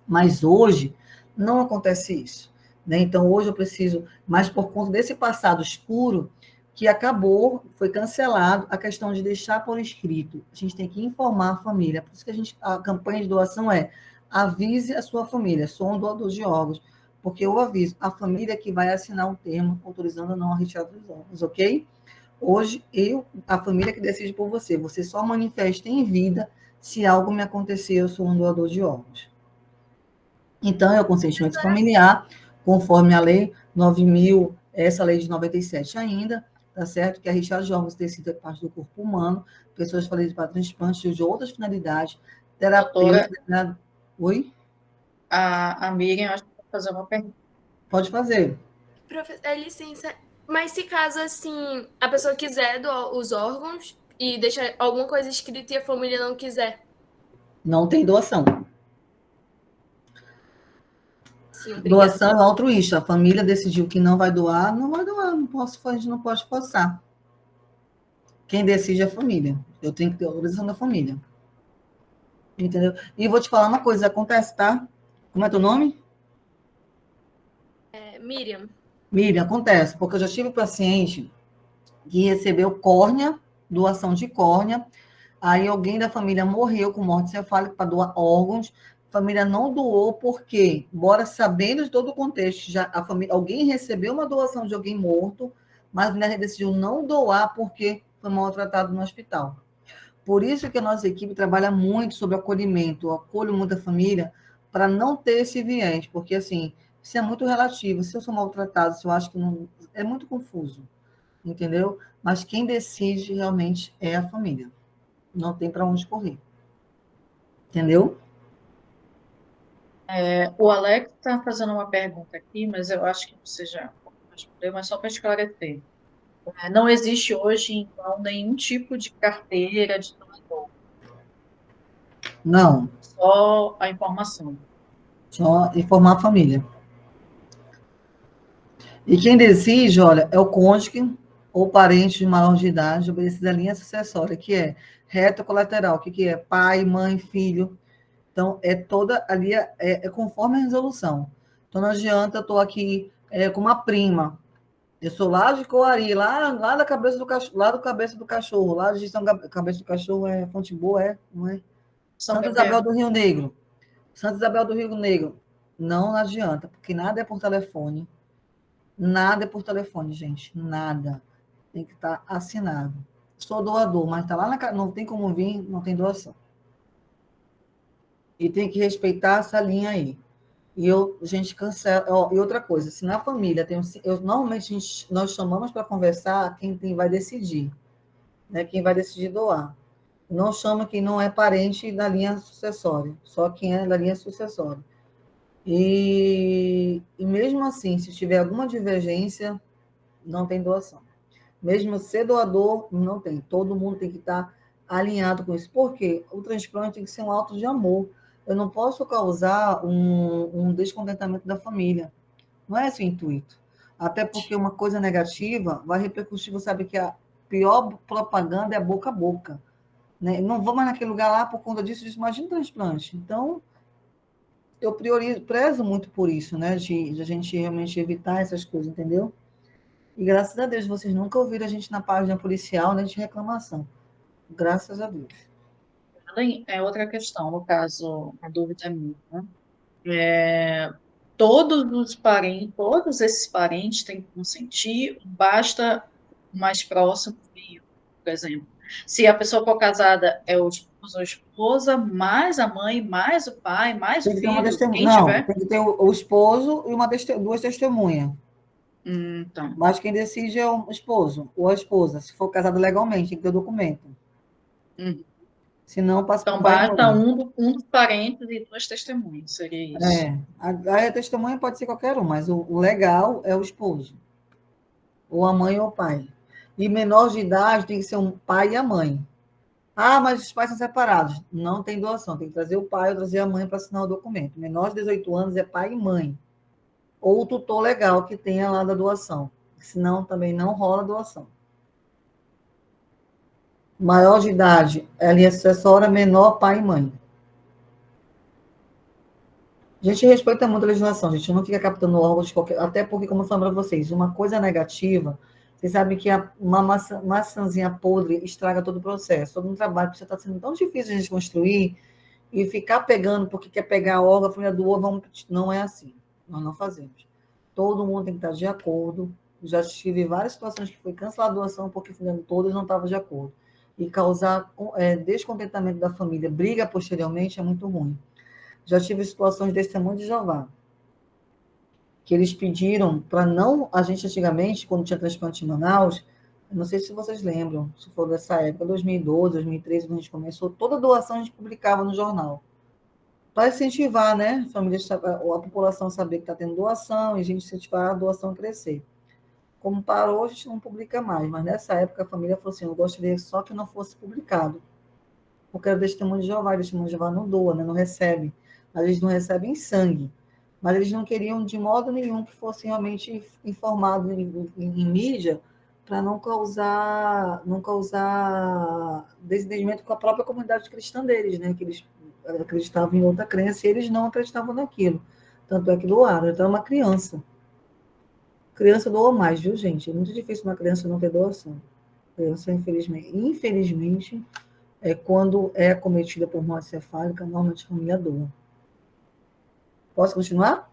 Mas hoje, não acontece isso. Né? Então, hoje eu preciso, mas por conta desse passado escuro, que acabou, foi cancelado, a questão de deixar por escrito. A gente tem que informar a família. Por isso que a campanha de doação é avise a sua família, sou um doador de órgãos, porque eu aviso, a família que vai assinar um termo autorizando ou não a retirada dos órgãos, ok? Hoje, a família que decide por você. Você só manifesta em vida se algo me acontecer, eu sou um doador de órgãos. Então, é o consentimento familiar, conforme a lei 9.000, essa lei de 97 ainda, tá certo? Que a retirada de órgãos tecido é parte do corpo humano, pessoas falidas para transplante de outras finalidades, terapeuta... Doutora, Oi? a Miriam, acho que vai fazer uma pergunta. Pode fazer. Professor, licença, mas se caso, assim, a pessoa quiser doar os órgãos e deixar alguma coisa escrita e a família não quiser? Não tem doação. Sim, Doação é altruísta. A família decidiu que não vai doar, não vai doar. A gente não pode forçar. Quem decide é a família. Eu tenho que ter a autorização da família. Entendeu? E vou te falar uma coisa, acontece, tá? Como é teu nome? Miriam. Miriam, acontece, porque eu já tive paciente que recebeu córnea, doação de córnea, aí alguém da família morreu com morte cefálica para doar órgãos, a família não doou porque, embora sabendo de todo o contexto, já a família, alguém recebeu uma doação de alguém morto, mas a mulher decidiu não doar porque foi maltratado no hospital. Por isso que a nossa equipe trabalha muito sobre acolhimento, eu acolho muita família para não ter esse viés, porque assim, Isso é muito relativo. Se eu sou maltratado, se eu acho que não... É muito confuso, entendeu? Mas quem decide realmente é a família. Não tem para onde correr. Entendeu? O Alex está fazendo uma pergunta aqui, mas eu acho que você já respondeu, mas só para esclarecer. Não existe hoje, então, nenhum tipo de carteira de doador, Não. só a informação. Só informar a família. E quem decide, olha, é o cônjuge ou parente de maior de idade, obedecido à linha sucessória, que é reta colateral, que é pai, mãe, filho. Então, é toda ali, é conforme a resolução. Então, não adianta, eu estou aqui com uma prima, eu sou lá de Coari, lá da cabeça do cachorro, lá do cabeça do cachorro, lá de São Cabeça do Cachorro, Fonte Boa, não é? São Santa Isabel Gabriel. do Rio Negro. Santa Isabel do Rio Negro. Não adianta, porque nada é por telefone. Nada é por telefone, gente. Nada. Tem que estar assinado. Sou doador, mas está lá na casa, não tem como vir, não tem doação. E tem que respeitar essa linha aí. E a gente cancela. E outra coisa, se na família tem normalmente nós chamamos para conversar vai decidir, né? Quem vai decidir doar. Não chama quem não é parente da linha sucessória, só quem é da linha sucessória. E mesmo assim, se tiver alguma divergência, não tem doação. Mesmo ser doador, não tem. Todo mundo tem que estar alinhado com isso. Por quê? O transplante tem que ser um ato de amor. Eu não posso causar um descontentamento da família. Não é esse o intuito. Até porque uma coisa negativa vai repercutir. Você sabe que a pior propaganda é boca a boca. Né? Não vou mais naquele lugar lá por conta disso. Imagina o transplante. Então, eu prezo muito por isso, né? De a gente realmente evitar essas coisas, entendeu? E graças a Deus, vocês nunca ouviram a gente na página policial, nem de reclamação. Graças a Deus. É outra questão, no caso, a dúvida é minha, né? Todos esses parentes têm que consentir, basta o mais próximo vir, por exemplo. Se a pessoa for casada, é o esposo ou a esposa, mais a mãe, mais o pai, mais o Tem que ter uma filho, testemunha. quem Não, tiver. tem que ter o esposo e duas testemunhas. Então. Mas quem decide é o esposo ou a esposa. Se for casado legalmente, tem que ter o documento. Uhum. Se não, passa para o Então, pai e basta mãe. um dos parentes e duas testemunhas, seria isso. A testemunha pode ser qualquer um, mas o legal é o esposo. Ou a mãe ou o pai. E menor de idade tem que ser um pai e a mãe. Ah, mas os pais são separados. Não tem doação. Tem que trazer o pai ou trazer a mãe para assinar o documento. Menor de 18 anos é pai e mãe. Ou o tutor legal que tenha lá da doação. Senão também não rola doação. Maior de idade é a linha sucessória, menor pai e mãe. A gente respeita muito a legislação, a gente não fica captando órgãos de qualquer... Até porque, como eu falei para vocês, uma coisa negativa, vocês sabem que uma maçãzinha podre estraga todo o processo, todo um trabalho que já está sendo tão difícil de a gente construir e ficar pegando porque quer pegar a órgão, a família doa, não é assim. Nós não fazemos. Todo mundo tem que estar de acordo. Já tive várias situações que foi cancelar a doação porque todos não estavam de acordo. E causar descontentamento da família, briga posteriormente, é muito ruim. Já tive situações de testemunho de Jeová, que eles pediram para não... A gente, antigamente, quando tinha transplante em Manaus, não sei se vocês lembram, se for dessa época, 2012, 2013, quando a gente começou, toda doação a gente publicava no jornal. Para incentivar, né, a população saber que está tendo doação e a gente incentivar a doação a crescer. Como parou, a gente não publica mais, mas nessa época a família falou assim, eu gostaria só que não fosse publicado, porque era testemunho de Jeová, e testemunho de Jeová não doa, né, não recebe. Eles não recebem sangue, mas eles não queriam de modo nenhum que fosse realmente informado em mídia para não causar desentendimento com a própria comunidade cristã deles, né? Que eles acreditavam em outra crença e eles não acreditavam naquilo. Tanto é que doaram. Então, é uma criança. Criança doa mais, viu, gente? É muito difícil uma criança não ter doação. Criança, infelizmente, quando é acometida por morte cefálica, normalmente a família doa. Posso continuar?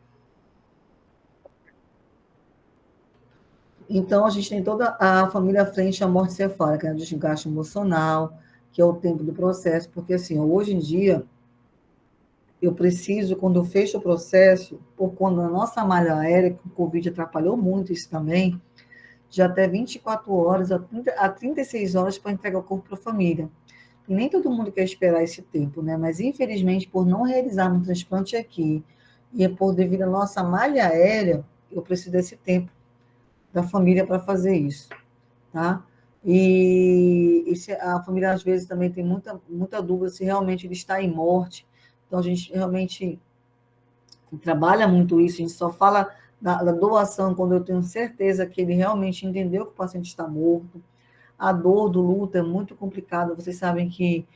Então, a gente tem toda a família frente à morte cefálica, né? Desgaste emocional, que é o tempo do processo, porque, assim, hoje em dia, eu preciso, quando eu fecho o processo, por quando a nossa malha aérea, que o Covid atrapalhou muito isso também, de até 24 horas a 36 horas para entregar o corpo para a família. E nem todo mundo quer esperar esse tempo, né? Mas, infelizmente, por não realizar um transplante aqui, e por devido à nossa malha aérea, eu preciso desse tempo da família para fazer isso, tá? E a família, às vezes, também tem muita dúvida se realmente ele está em morte. Então, a gente realmente trabalha muito isso, a gente só fala da doação quando eu tenho certeza que ele realmente entendeu que o paciente está morto. A dor do luto é muito complicada, vocês sabem que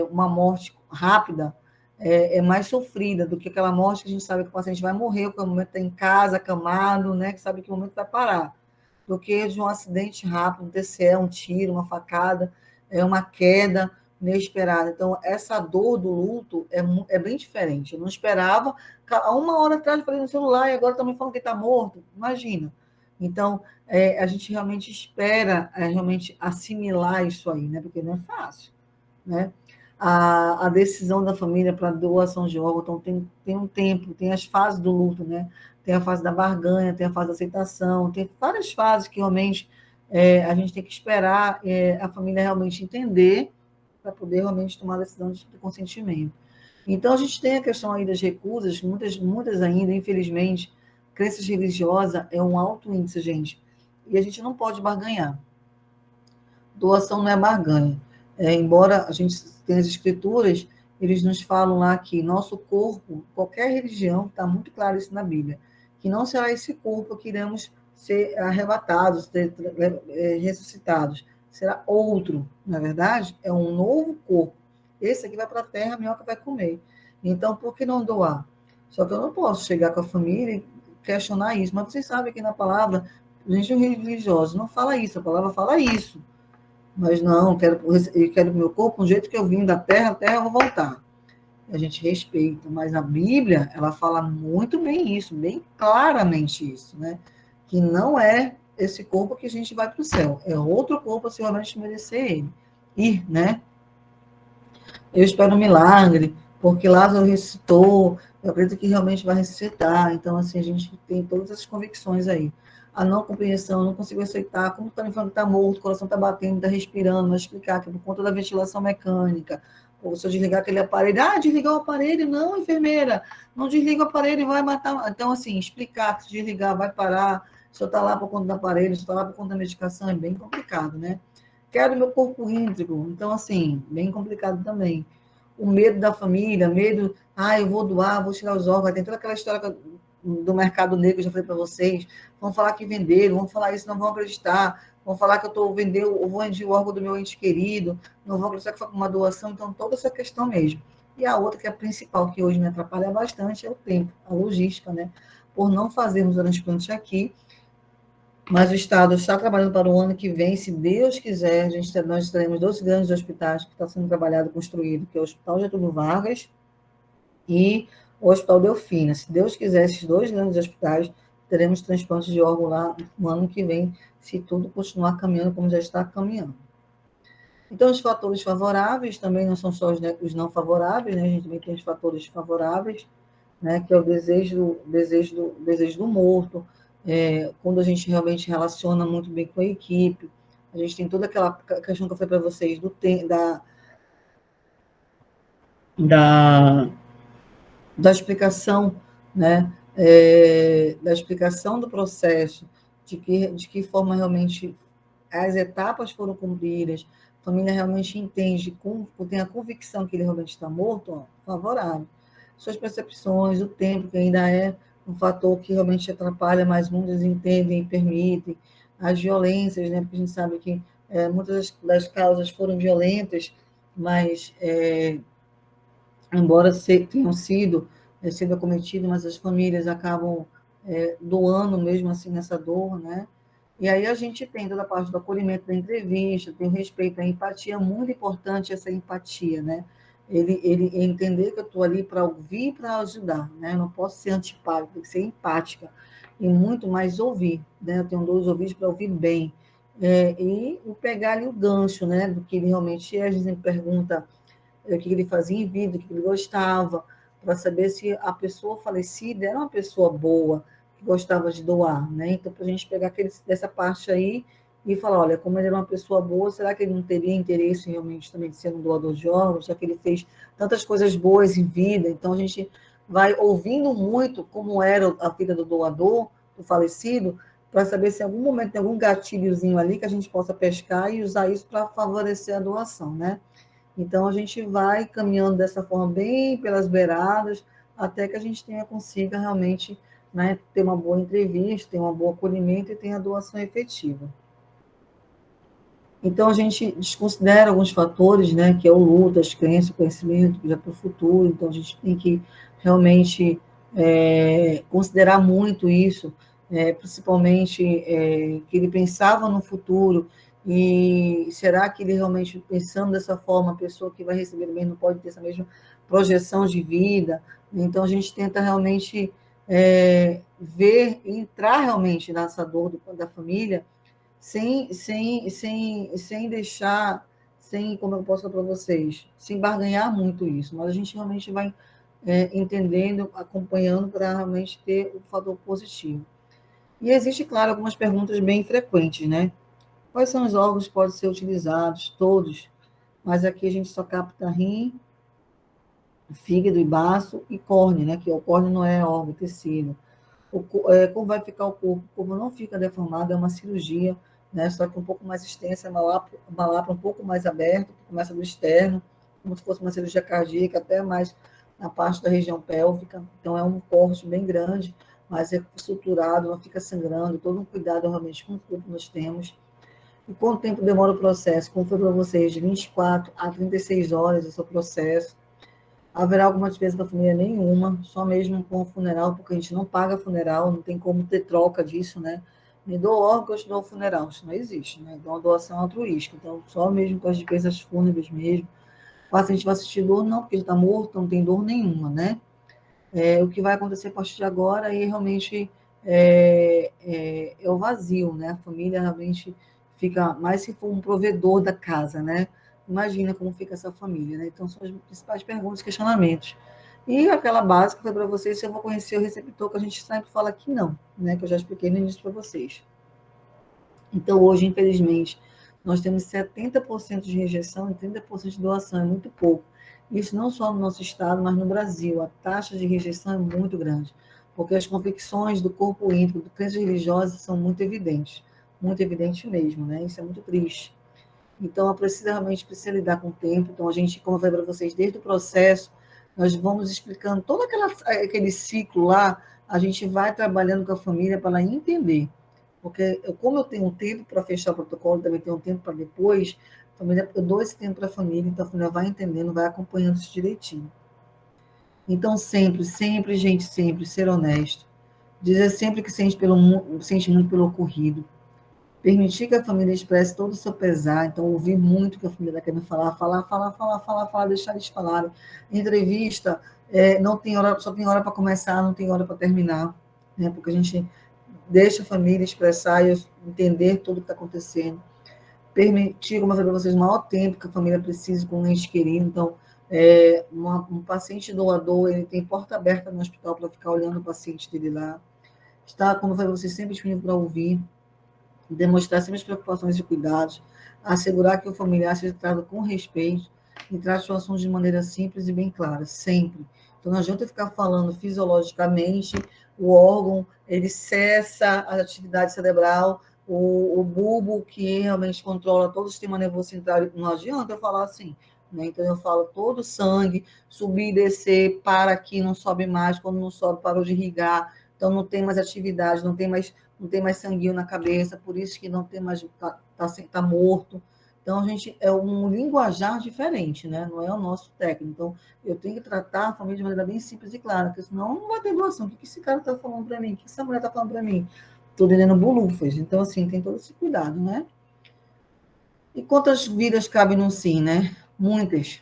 uma morte rápida é mais sofrida do que aquela morte que a gente sabe que o paciente vai morrer, que o momento está em casa, acamado, né, que sabe que o momento vai parar, do que de um acidente rápido, um TCE, um tiro, uma facada, uma queda inesperada. Então, essa dor do luto é bem diferente. Eu não esperava. Há uma hora atrás eu falei no celular e agora também falando que ele está morto. Imagina. Então, a gente realmente espera realmente assimilar isso aí, né? Porque não é fácil, né? A decisão da família para doação de órgão então, tem um tempo, tem as fases do luto, né? Tem a fase da barganha, tem a fase da aceitação, tem várias fases que realmente a gente tem que esperar a família realmente entender para poder realmente tomar a decisão de consentimento. Então, a gente tem a questão aí das recusas, muitas ainda, infelizmente, crenças religiosas é um alto índice, gente, e a gente não pode barganhar. Doação não é barganha. Embora a gente tenha as escrituras, eles nos falam lá que nosso corpo, qualquer religião, está muito claro isso na Bíblia, que não será esse corpo que iremos ser arrebatados, ressuscitados. Será outro, na verdade, é um novo corpo. Esse aqui vai para a terra, a minhoca vai comer. Então, por que não doar? Só que eu não posso chegar com a família e questionar isso. Mas vocês sabem que na palavra, religião religiosa não fala isso, a palavra fala isso. Mas não, eu quero o meu corpo do jeito que eu vim da terra, a terra eu vou voltar. A gente respeita, mas a Bíblia, ela fala muito bem isso, bem claramente isso, né? Que não é esse corpo que a gente vai para o céu, é outro corpo se realmente merecer ele. Ir, né? Eu espero um milagre, porque Lázaro ressuscitou, eu acredito que realmente vai ressuscitar. Então, assim, a gente tem todas essas convicções aí. A não compreensão, não consigo aceitar, como está me falando que está morto, o coração está batendo, está respirando, mas explicar que é por conta da ventilação mecânica, ou se eu desligar aquele aparelho, desligar o aparelho, não, enfermeira, não desliga o aparelho, vai matar. Então, assim, explicar que se desligar vai parar, se eu está lá por conta do aparelho, se eu está lá por conta da medicação, é bem complicado, né? Quero meu corpo íntegro, então, assim, bem complicado também. O medo da família, medo, eu vou doar, vou tirar os órgãos, tem toda aquela história do mercado negro, eu já falei para vocês, vão falar que venderam, vão falar isso, não vão acreditar, vão falar que eu vou vender o órgão do meu ente querido, não vão acreditar que foi uma doação, então toda essa questão mesmo. E a outra, que é a principal, que hoje me atrapalha bastante, é o tempo, a logística, né? Por não fazermos o transplante aqui, mas o Estado está trabalhando para o ano que vem, se Deus quiser, nós teremos 2 grandes hospitais que estão sendo trabalhado, construído, que é o Hospital Getúlio Vargas e o Hospital Delfina. Se Deus quiser, esses 2 grandes hospitais, teremos transplante de órgão lá no ano que vem, se tudo continuar caminhando como já está caminhando. Então, os fatores favoráveis também não são só os não favoráveis, né? A gente também tem os fatores favoráveis, né? Que é o desejo do morto, quando a gente realmente relaciona muito bem com a equipe, a gente tem toda aquela questão que eu falei para vocês da explicação, né? Da explicação do processo, de que forma realmente as etapas foram cumpridas, a família realmente entende, tem a convicção que ele realmente está morto, favorável. Suas percepções, o tempo, que ainda é um fator que realmente atrapalha, mas muitos entendem e permitem. As violências, né? Porque a gente sabe que muitas das causas foram violentas, mas, embora tenham sido acometidas, mas as famílias acabam doando mesmo assim nessa dor, né? E aí a gente tem toda a parte do acolhimento da entrevista, tem o respeito, a empatia, muito importante essa empatia, né? Ele entender que eu estou ali para ouvir e para ajudar, né? Eu não posso ser antipática, tem que ser empática e muito mais ouvir, né? Eu tenho 2 ouvidos para ouvir bem. E pegar ali o gancho, né? Do que ele realmente é. A gente pergunta o que ele fazia em vida, o que ele gostava, para saber se a pessoa falecida era uma pessoa boa, que gostava de doar, né? Então, para a gente pegar dessa parte aí e falar, olha, como ele era uma pessoa boa, será que ele não teria interesse realmente também de ser um doador de órgãos, já que ele fez tantas coisas boas em vida? Então, a gente vai ouvindo muito como era a vida do doador, do falecido, para saber se em algum momento tem algum gatilhozinho ali que a gente possa pescar e usar isso para favorecer a doação, né? Então, a gente vai caminhando dessa forma, bem pelas beiradas, até que a gente consiga realmente, né, ter uma boa entrevista, ter um bom acolhimento e ter a doação efetiva. Então, a gente desconsidera alguns fatores, né, que é o luto, as crenças, o conhecimento, já para o futuro. Então, a gente tem que realmente considerar muito isso, principalmente que ele pensava no futuro, e será que ele realmente, pensando dessa forma, a pessoa que vai receber bem não pode ter essa mesma projeção de vida? Então, a gente tenta realmente ver, entrar realmente nessa dor da família, sem deixar, como eu posso falar para vocês, sem barganhar muito isso, mas a gente realmente vai entendendo, acompanhando para realmente ter o fator positivo. E existe, claro, algumas perguntas bem frequentes, né? Quais são os órgãos que podem ser utilizados? Todos, mas aqui a gente só capta rim, fígado e baço e córnea, né? Que o córnea não é órgão, é tecido. Como vai ficar o corpo? O corpo não fica deformado, é uma cirurgia, né? Só que um pouco mais extensa, uma lapa um pouco mais aberta, que começa do externo, como se fosse uma cirurgia cardíaca, até mais na parte da região pélvica. Então, é um corte bem grande, mas é estruturado, não fica sangrando, todo um cuidado realmente com o corpo nós temos. E quanto tempo demora o processo? Como foi para vocês? De 24 a 36 horas esse é o processo. Haverá alguma despesa da família? Nenhuma, só mesmo com o funeral, porque a gente não paga funeral, não tem como ter troca disso, né? Me dou órgão, eu te dou funeral, isso não existe, né? Então, a doação altruística, então, só mesmo com as despesas fúnebres mesmo. O paciente vai assistir dor, não, porque ele está morto, não tem dor nenhuma, né? O que vai acontecer a partir de agora aí realmente é o vazio, né? A família realmente fica, mais se for um provedor da casa, né? Imagina como fica essa família, né? Então, são as principais perguntas, questionamentos. E aquela básica foi para vocês, se eu vou conhecer o receptor, que a gente sempre fala que não, né? Que eu já expliquei no início para vocês. Então, hoje, infelizmente, nós temos 70% de rejeição e 30% de doação, é muito pouco. Isso não só no nosso estado, mas no Brasil. A taxa de rejeição é muito grande, porque as convicções do corpo íntimo, do crenças religiosas, são muito evidente mesmo, né? Isso é muito triste. Então, realmente precisa lidar com o tempo. Então, a gente, como eu falei para vocês, desde o processo, nós vamos explicando todo aquele ciclo lá, a gente vai trabalhando com a família para ela entender. Porque como eu tenho um tempo para fechar o protocolo, também tenho um tempo para depois, eu dou esse tempo para a família, então a família vai entendendo, vai acompanhando isso direitinho. Então, sempre, gente, sempre, ser honesto. Dizer sempre que sente muito pelo ocorrido. Permitir que a família expresse todo o seu pesar, então ouvir muito o que a família está querendo falar, deixar eles falarem. Entrevista, não tem hora, só tem hora para começar, não tem hora para terminar, né? Porque a gente deixa a família expressar e entender tudo o que está acontecendo. Permitir, como eu falei para vocês, o maior tempo que a família precisa com um ente querido. Então, um paciente doador, ele tem porta aberta no hospital para ficar olhando o paciente dele lá. Está, como eu falei para vocês, sempre disponível para ouvir, demonstrar sempre as preocupações e cuidados, assegurar que o familiar seja tratado com respeito e trate o assunto de maneira simples e bem clara, sempre. Então, não adianta ficar falando fisiologicamente, o órgão, ele cessa a atividade cerebral, o bulbo que realmente controla todo o sistema nervoso central, não adianta eu falar assim, né? Então, eu falo todo o sangue, subir e descer, para aqui, não sobe mais, quando não sobe, parou de irrigar, então não tem mais atividade, não tem mais sanguinho na cabeça, por isso que não tem mais, tá morto. Então, a gente é um linguajar diferente, né? Não é o nosso técnico. Então, eu tenho que tratar a família de maneira bem simples e clara, porque senão não vai ter doação. O que esse cara está falando para mim? O que essa mulher está falando para mim? Estou vendendo bolufas. Então, assim, tem todo esse cuidado, né? E quantas vidas cabem num sim, né? Muitas.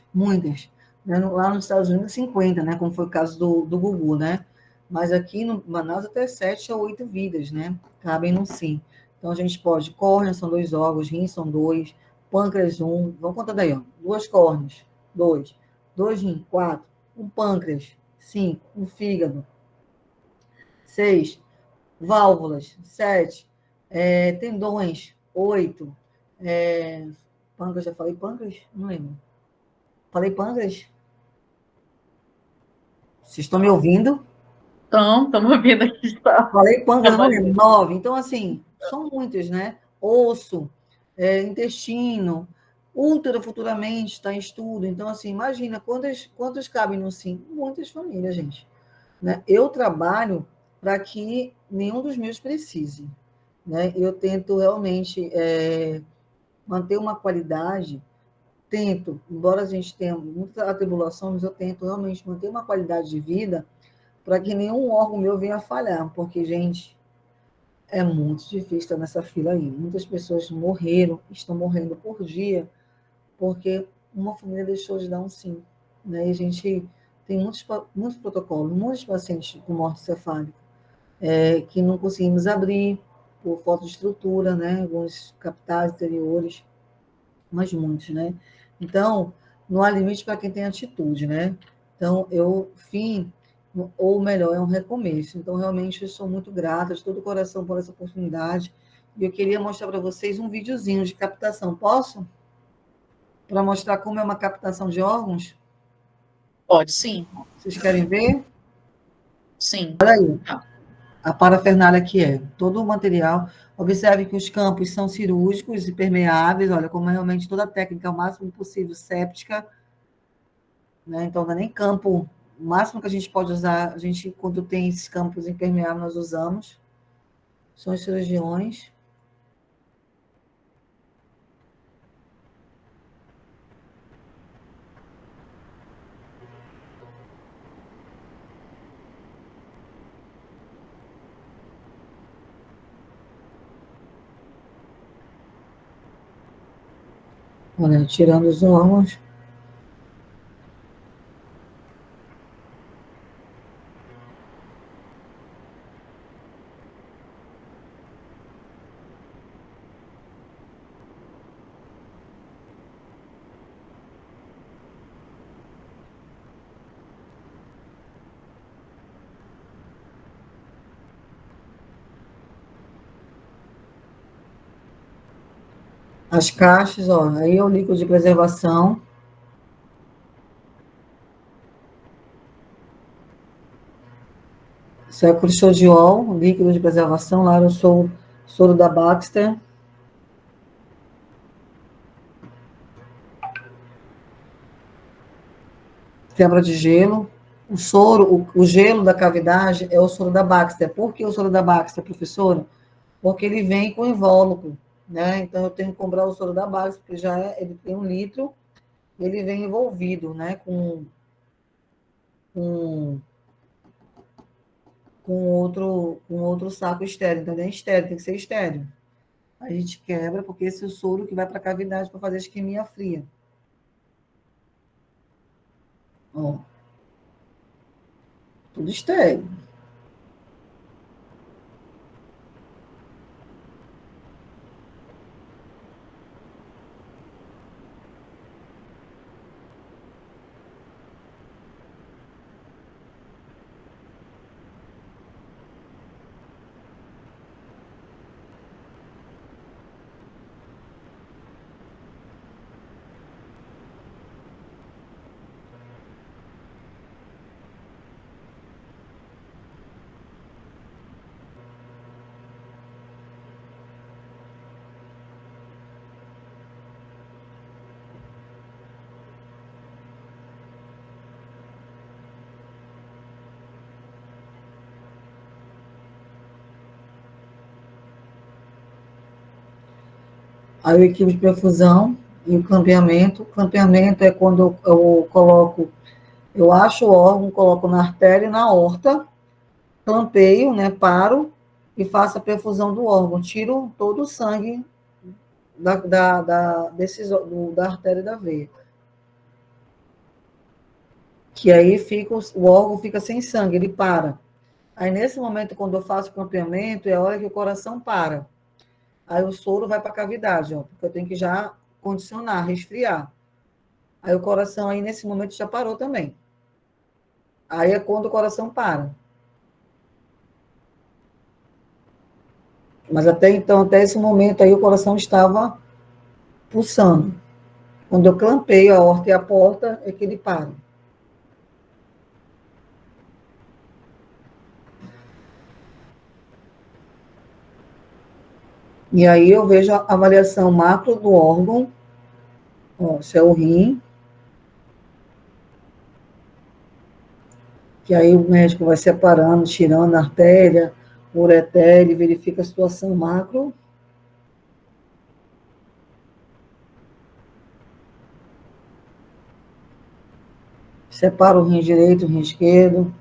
Né? Lá nos Estados Unidos, 50, né? Como foi o caso do Gugu, né? Mas aqui no Manaus até 7 a 8 vidas, né? Cabem num sim. Então, a gente pode, córnea são 2 órgãos, rins são 2, pâncreas 1, vamos contar daí, ó, 2 córneas, 2, 2 rins, 4, um pâncreas, 5, um fígado, 6, válvulas, 7, tendões, 8, pâncreas, já falei pâncreas? Não lembro. Falei pâncreas? Vocês estão me ouvindo? Estamos ouvindo aqui. Tá. Falei pâncreas, não lembro. 9. Então, assim, são muitos, né? Osso, intestino, útero futuramente está em estudo. Então, assim, imagina quantos cabem no sim? Muitas famílias, gente. Né? Eu trabalho para que nenhum dos meus precise. Né? Eu tento realmente manter uma qualidade, embora a gente tenha muita atribulação, mas eu tento realmente manter uma qualidade de vida para que nenhum órgão meu venha a falhar, porque, gente, é muito difícil estar nessa fila aí. Muitas pessoas morreram, estão morrendo por dia, porque uma família deixou de dar um sim. Né? E a gente tem muitos protocolos, muitos pacientes com morte cefálica, que não conseguimos abrir por falta de estrutura, né? Alguns capitais interiores, mas muitos, né? Então, não há limite para quem tem atitude, né? Então, ou melhor, é um recomeço. Então, realmente, eu sou muito grata de todo o coração por essa oportunidade. E eu queria mostrar para vocês um videozinho de captação. Posso? Para mostrar como é uma captação de órgãos? Pode, sim. Vocês querem ver? Sim. Olha aí, a parafernália que é todo o material. Observe que os campos são cirúrgicos e permeáveis. Olha, como é realmente toda a técnica, o máximo possível séptica. Né? Então, não é nem campo. O máximo que a gente pode usar, a gente, quando tem esses campos impermeáveis, nós usamos. São as cirurgiões. Olha, tirando os órgãos. As caixas, ó, aí é o líquido de preservação. Isso é cruxodiol, líquido de preservação, lá eu sou soro da Baxter. Quebra de gelo. O soro, o gelo da cavidade é o soro da Baxter. Por que o soro da Baxter, professora? Porque ele vem com invólucro, né? Então, eu tenho que comprar o soro da Baxter, porque ele tem 1 litro, ele vem envolvido, né? Com, com outro saco estéreo. Então, é estéreo, tem que ser estéreo. A gente quebra, porque esse é o soro que vai para a cavidade para fazer a isquemia fria. Ó. Tudo estéreo. Aí o equilíbrio de perfusão e o clampeamento. O clampeamento é quando eu coloco, eu acho o órgão, coloco na artéria e na aorta, clampeio, né, paro e faço a perfusão do órgão. Tiro todo o sangue da artéria e da veia. Que aí o órgão fica sem sangue, ele para. Aí, nesse momento, quando eu faço o clampeamento, é a hora que o coração para. Aí o soro vai para a cavidade, ó, porque eu tenho que já condicionar, resfriar. Aí o coração aí nesse momento já parou também. Aí é quando o coração para. Mas até então, até esse momento aí, o coração estava pulsando. Quando eu clampeio a aorta e a porta, é que ele para. E aí eu vejo a avaliação macro do órgão. Ó, isso é o rim. Que aí o médico vai separando, tirando a artéria, o ureter, ele verifica a situação macro. Separa o rim direito, o rim esquerdo.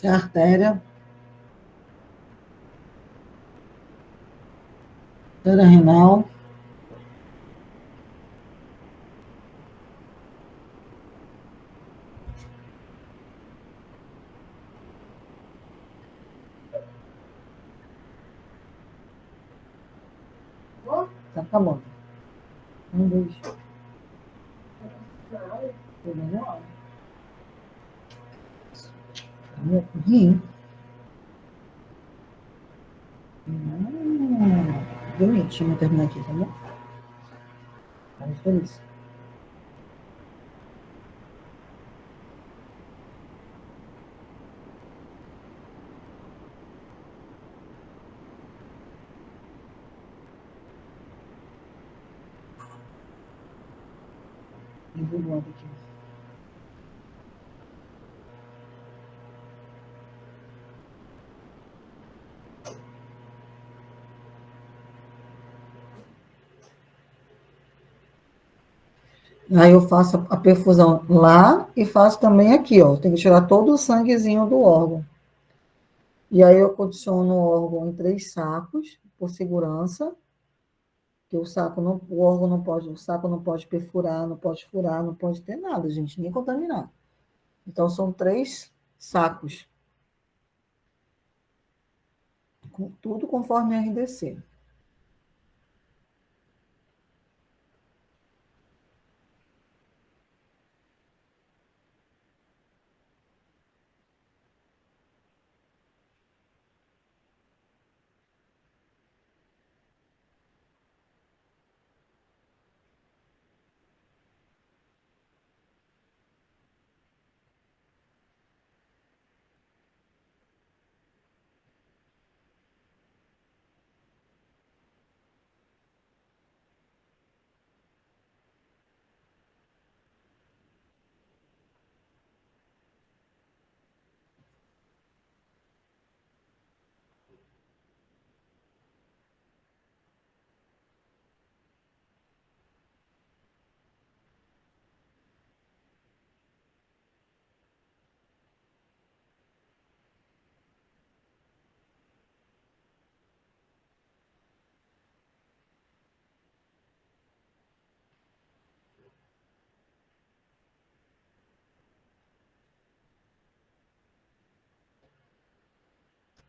Essa é a artéria. Artéria renal. Tá acabando. Um, dois. Rim. Bonitinho, vou terminar aqui, tá bom? Vamos feliz. Divulgando aqui. Aí eu faço a perfusão lá e faço também aqui, ó. Tem que tirar todo o sanguezinho do órgão. E aí eu condiciono o órgão em 3 sacos, por segurança, que o órgão não pode, o saco não pode perfurar, não pode furar, não pode ter nada, gente, nem contaminar. Então são 3 sacos, tudo conforme a RDC.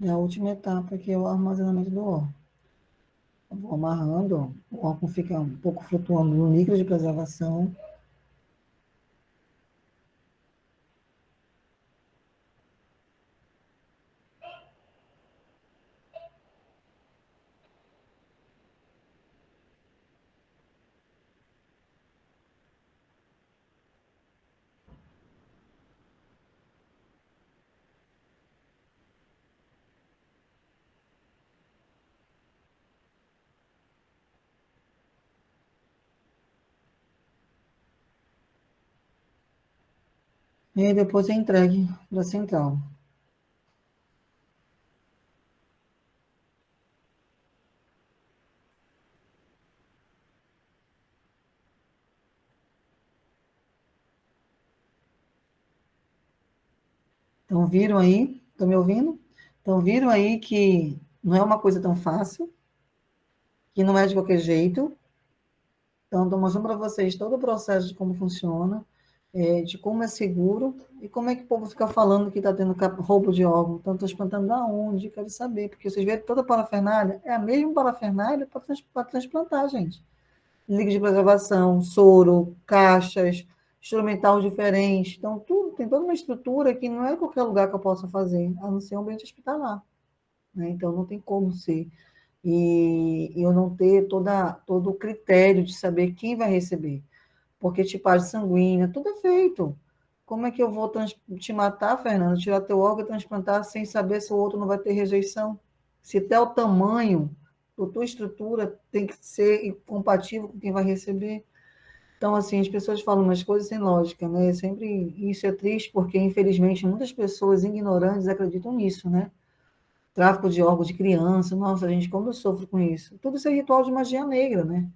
E a última etapa, que é o armazenamento do órgão. Vou amarrando, o órgão fica um pouco flutuando no líquido de preservação. E aí depois é entregue para a central. Então, viram aí? Estão me ouvindo? Então, viram aí que não é uma coisa tão fácil, que não é de qualquer jeito. Então, estou mostrando para vocês todo o processo de como funciona, de como é seguro e como é que o povo fica falando que está tendo roubo de órgão. Então, estou espantando da onde, quero saber, porque vocês veem toda a parafernália, é a mesma parafernália para transplantar, gente. Líquido de preservação, soro, caixas, instrumental diferente. Então, tudo, tem toda uma estrutura que não é qualquer lugar que eu possa fazer, a não ser um ambiente hospitalar. Né? Então, não tem como ser. E eu não ter todo o critério de saber quem vai receber. Porque tipagem sanguínea, tudo é feito. Como é que eu vou te matar, Fernando, tirar teu órgão e transplantar sem saber se o outro não vai ter rejeição? Se até o tamanho, a tua estrutura tem que ser compatível com quem vai receber. Então, assim, as pessoas falam umas coisas sem lógica, né? Sempre isso é triste, porque, infelizmente, muitas pessoas ignorantes acreditam nisso, né? Tráfico de órgãos de criança, nossa, gente, como eu sofro com isso. Tudo isso é ritual de magia negra, né?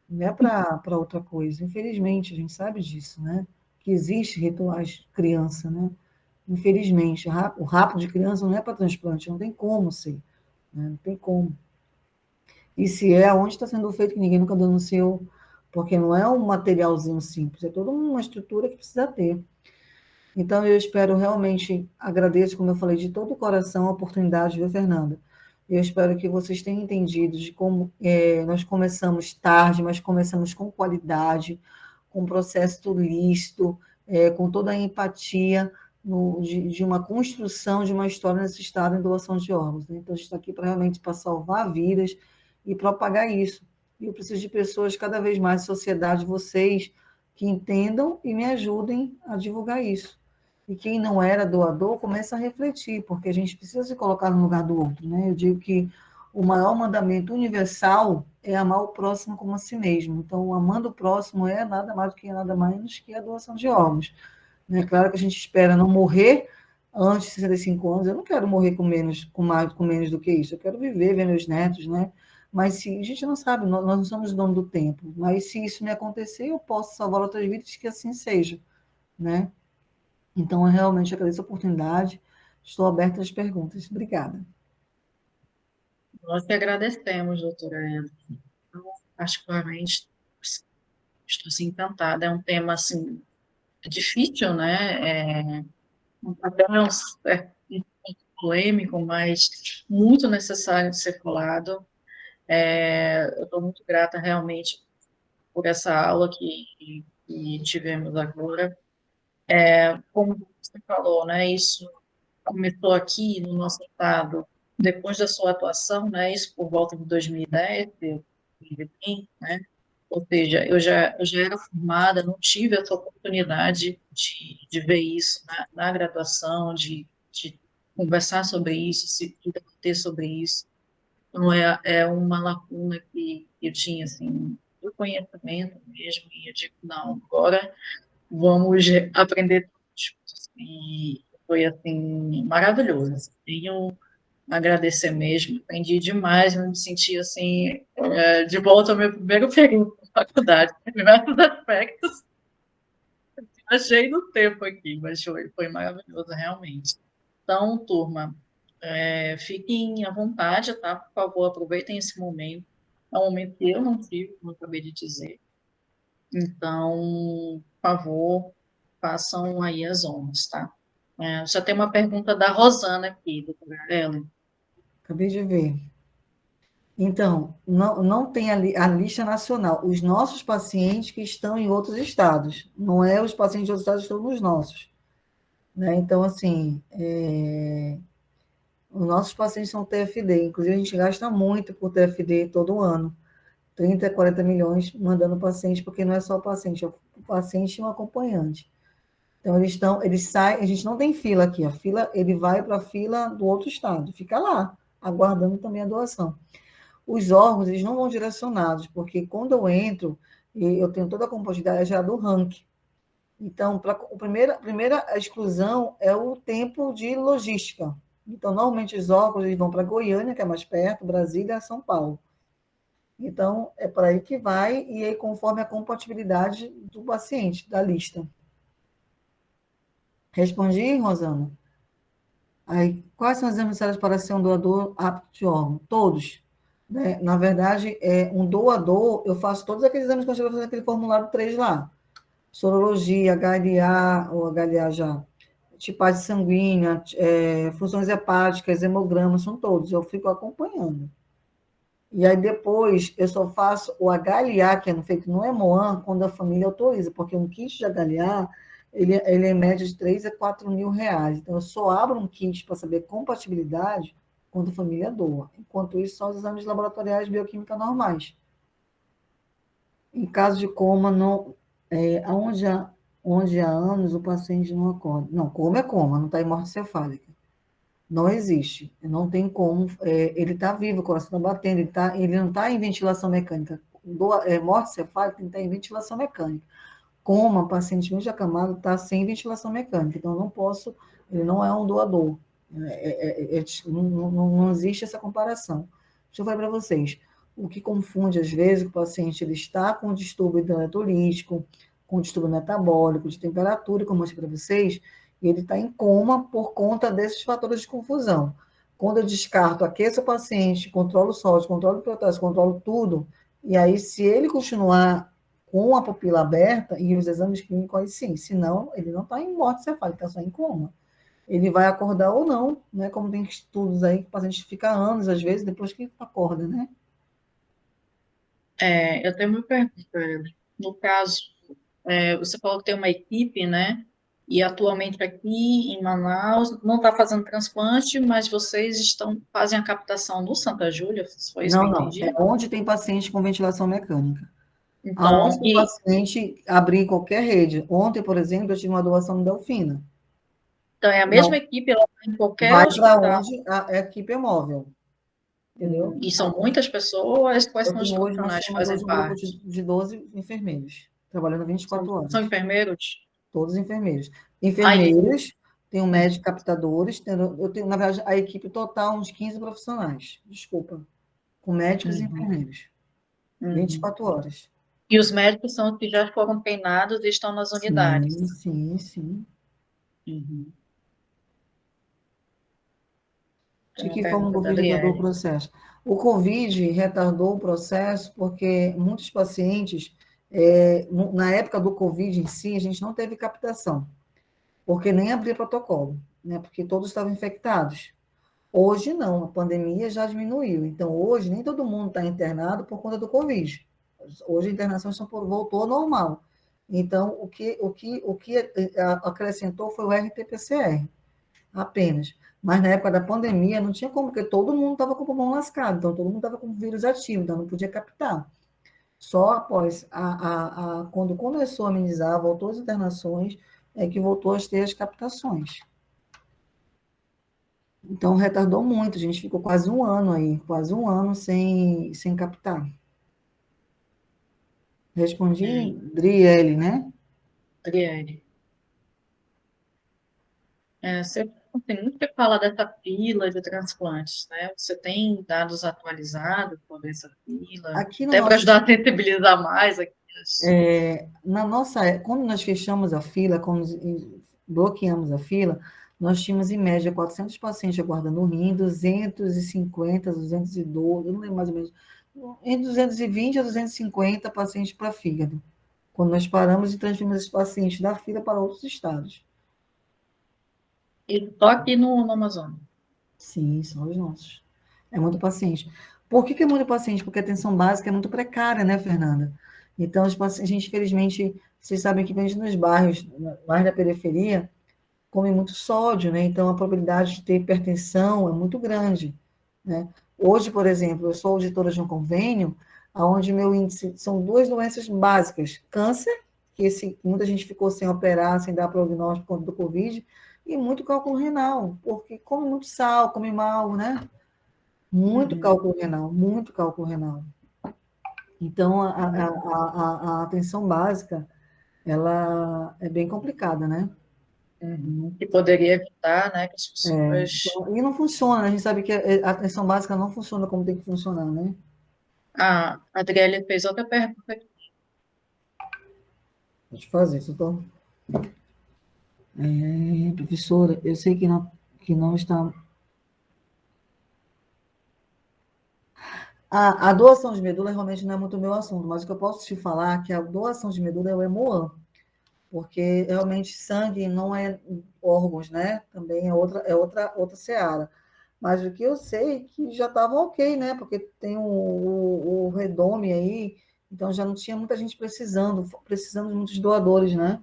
Não é para outra coisa. Infelizmente, a gente sabe disso, né? Que existe rituais de criança, né? Infelizmente, o rápido de criança não é para transplante, não tem como ser, né? Não tem como. E se é, onde está sendo feito que ninguém nunca denunciou, porque não é um materialzinho simples, é toda uma estrutura que precisa ter. Então, eu espero realmente, agradeço, como eu falei, de todo o coração a oportunidade, viu, Fernanda? Eu espero que vocês tenham entendido de como nós começamos tarde, mas começamos com qualidade, com um processo lícito, com toda a empatia de uma construção de uma história nesse estado em doação de órgãos. Né? Então, a gente está aqui realmente para salvar vidas e propagar isso. E eu preciso de pessoas cada vez mais, sociedade, vocês, que entendam e me ajudem a divulgar isso. E quem não era doador começa a refletir, porque a gente precisa se colocar no lugar do outro. Né? Eu digo que o maior mandamento universal é amar o próximo como a si mesmo. Então, amando o próximo é nada mais do que nada menos que a doação de órgãos. É claro que a gente espera não morrer antes de 65 anos. Eu não quero morrer com menos do que isso. Eu quero viver, ver meus netos, né? Mas se a gente não sabe, nós não somos dono do tempo. Mas se isso me acontecer, eu posso salvar outras vidas, que assim seja, né? Então, eu realmente agradeço a oportunidade. Estou aberta às perguntas. Obrigada. Nós que agradecemos, doutora Eva. Eu, particularmente, estou assim, encantada. É um tema assim, difícil, né? Até é um pouco polêmico, mas muito necessário de ser falado. Eu estou muito grata realmente por essa aula que tivemos agora. Como você falou, né? Isso começou aqui no nosso estado depois da sua atuação, né? Isso por volta de 2010, eu vivi, né? Ou seja, eu já era formada, não tive essa oportunidade de ver isso na graduação, de conversar sobre isso, se debater sobre isso. Então, é uma lacuna que eu tinha, assim, do conhecimento mesmo, e eu digo, não, agora vamos aprender juntos. E foi, assim, maravilhoso. Assim, tenho a agradecer mesmo, aprendi demais, eu me senti, assim, de volta ao meu primeiro período da faculdade, em diversos aspectos. Achei no tempo aqui, mas foi maravilhoso, realmente. Então, turma, fiquem à vontade, tá? Por favor, aproveitem esse momento. É um momento que eu não tive, como eu acabei de dizer. Então, por favor, façam aí as honras, tá? Já tem uma pergunta da Rosana aqui, doutora Ellen. Acabei de ver. Então, não tem a lista nacional. Os nossos pacientes que estão em outros estados, não é os pacientes de outros estados que estão nos nossos, né? Então, assim, os nossos pacientes são TFD, inclusive a gente gasta muito por TFD todo ano, 30, 40 milhões mandando paciente, porque não é só é o paciente e um acompanhante. Então, eles saem, a gente não tem fila aqui, a fila, ele vai para a fila do outro estado, fica lá, aguardando também a doação. Os órgãos, eles não vão direcionados, porque quando eu entro, eu tenho toda a complexidade já do ranking. Então, a primeira exclusão é o tempo de logística. Então, normalmente os órgãos eles vão para Goiânia, que é mais perto, Brasília, São Paulo. Então, é para aí que vai, e aí conforme a compatibilidade do paciente, da lista. Respondi, Rosana? Aí, quais são as exames necessários para ser um doador apto de órgão? Todos. Né? Na verdade, um doador, eu faço todos aqueles exames que eu fazer naquele formulário 3 lá. Sorologia, HLA, ou HLA já, tipagem sanguínea, funções hepáticas, hemograma, são todos. Eu fico acompanhando. E aí depois eu só faço o HLA, que é feito no Hemoan, quando a família autoriza, porque um kit de HLA, ele é em média de 3 a 4 mil reais. Então eu só abro um kit para saber compatibilidade quando a família doa. Enquanto isso, são os exames laboratoriais bioquímica normais. Em caso de coma, não, onde há anos o paciente não acorda. Não, coma é coma, não está em morte cefálica. Não existe, não tem como. Ele está vivo, o coração está batendo, ele não está em ventilação mecânica. Morte cefálica, ele está em ventilação mecânica. Coma, paciente muito acamado, está sem ventilação mecânica. Então, eu não posso, ele não é um doador. Não existe essa comparação. Deixa eu falar para vocês. O que confunde, às vezes, o paciente ele está com distúrbio hidroeletrolítico, com distúrbio metabólico, de temperatura, como eu mostrei para vocês, e ele está em coma por conta desses fatores de confusão. Quando eu descarto, aqueço o paciente, controlo o sódio, controlo o protesto, controlo tudo, e aí, se ele continuar com a pupila aberta e os exames clínicos, aí sim, senão ele não está em morte cefálica, está só em coma. Ele vai acordar ou não, né? Como tem estudos aí que o paciente fica anos, às vezes, depois que acorda, né? Eu tenho uma pergunta. No caso, você falou que tem uma equipe, né? E atualmente aqui em Manaus não está fazendo transplante, mas fazem a captação no Santa Júlia, foi isso que Não, eu não. É entendi? onde tem paciente com ventilação mecânica. Aonde Então, tem paciente abrir qualquer rede. Ontem, por exemplo, eu tive uma doação no Delfina. então é a mesma Não, equipe, ela tá em qualquer vai para hospital. onde a equipe é móvel, entendeu? E são muitas pessoas, quais são os Nós profissionais que temos fazem hoje um grupo parte? de 12 enfermeiros, trabalhando 24 São horas. enfermeiros? Todos enfermeiros. Aí, Enfermeiros, tem um médico captadores, eu tenho, na verdade, a equipe total, uns 15 profissionais, desculpa, com médicos e uhum, enfermeiros, uhum. 24 horas. E os médicos são os que já foram treinados e estão nas Sim, unidades. sim, sim. Uhum. Tem De uma que forma o pergunta da Covid retardou o Adriele. processo? O Covid retardou o processo porque muitos pacientes, na época do Covid em si, a gente não teve captação, porque nem abria protocolo, né? Porque todos estavam infectados. Hoje não, a pandemia já diminuiu. Então, hoje nem todo mundo está internado por conta do Covid. Hoje a internação voltou ao normal. Então, o que acrescentou foi o RT-PCR, apenas. Mas na época da pandemia não tinha como, porque todo mundo estava com o pulmão lascado, então todo mundo estava com o vírus ativo, então não podia captar. Só após quando começou a amenizar, voltou as internações, é que voltou a ter as captações. Então, retardou muito, a gente ficou quase um ano aí, quase um ano sem captar. Respondi, Driele, né? Adriele. Você tem muito que falar dessa fila de transplantes, né? Você tem dados atualizados sobre essa fila, Aqui no até para nosso, ajudar a sensibilizar mais aqui. quando nós fechamos a fila, quando bloqueamos a fila, nós tínhamos em média 400 pacientes aguardando o rim, 250, 212, eu não lembro mais ou menos, entre 220 a 250 pacientes para fígado. Quando nós paramos e transferimos esses pacientes da fila para outros estados. E só aqui no Amazonas. Sim, são os nossos. É muito paciente. Por que é muito paciente? Porque a atenção básica é muito precária, né, Fernanda? Então, os pacientes, a gente, infelizmente, vocês sabem que principalmente nos bairros mais da periferia, come muito sódio, né? Então, a probabilidade de ter hipertensão é muito grande, né? Hoje, por exemplo, eu sou auditora de um convênio, onde meu índice são duas doenças básicas: câncer, que muita gente ficou sem operar, sem dar prognóstico por conta do Covid, e muito cálculo renal, porque come muito sal, come mal, né? Muito cálculo renal, muito cálculo renal. Então, a atenção básica, ela é bem complicada, né? Que poderia evitar, né, que as pessoas... Então, e não funciona, a gente sabe que a atenção básica não funciona como tem que funcionar, né? A Adriele fez outra pergunta. Deixa eu fazer isso, então. Professora, eu sei que não está... A doação de medula realmente não é muito meu assunto, mas o que eu posso te falar é que a doação de medula é o Hemoam, porque realmente sangue não é órgãos, né? Também é outra seara. Mas o que eu sei é que já estava ok, né? Porque tem o Redome aí, então já não tinha muita gente precisando de muitos doadores, né?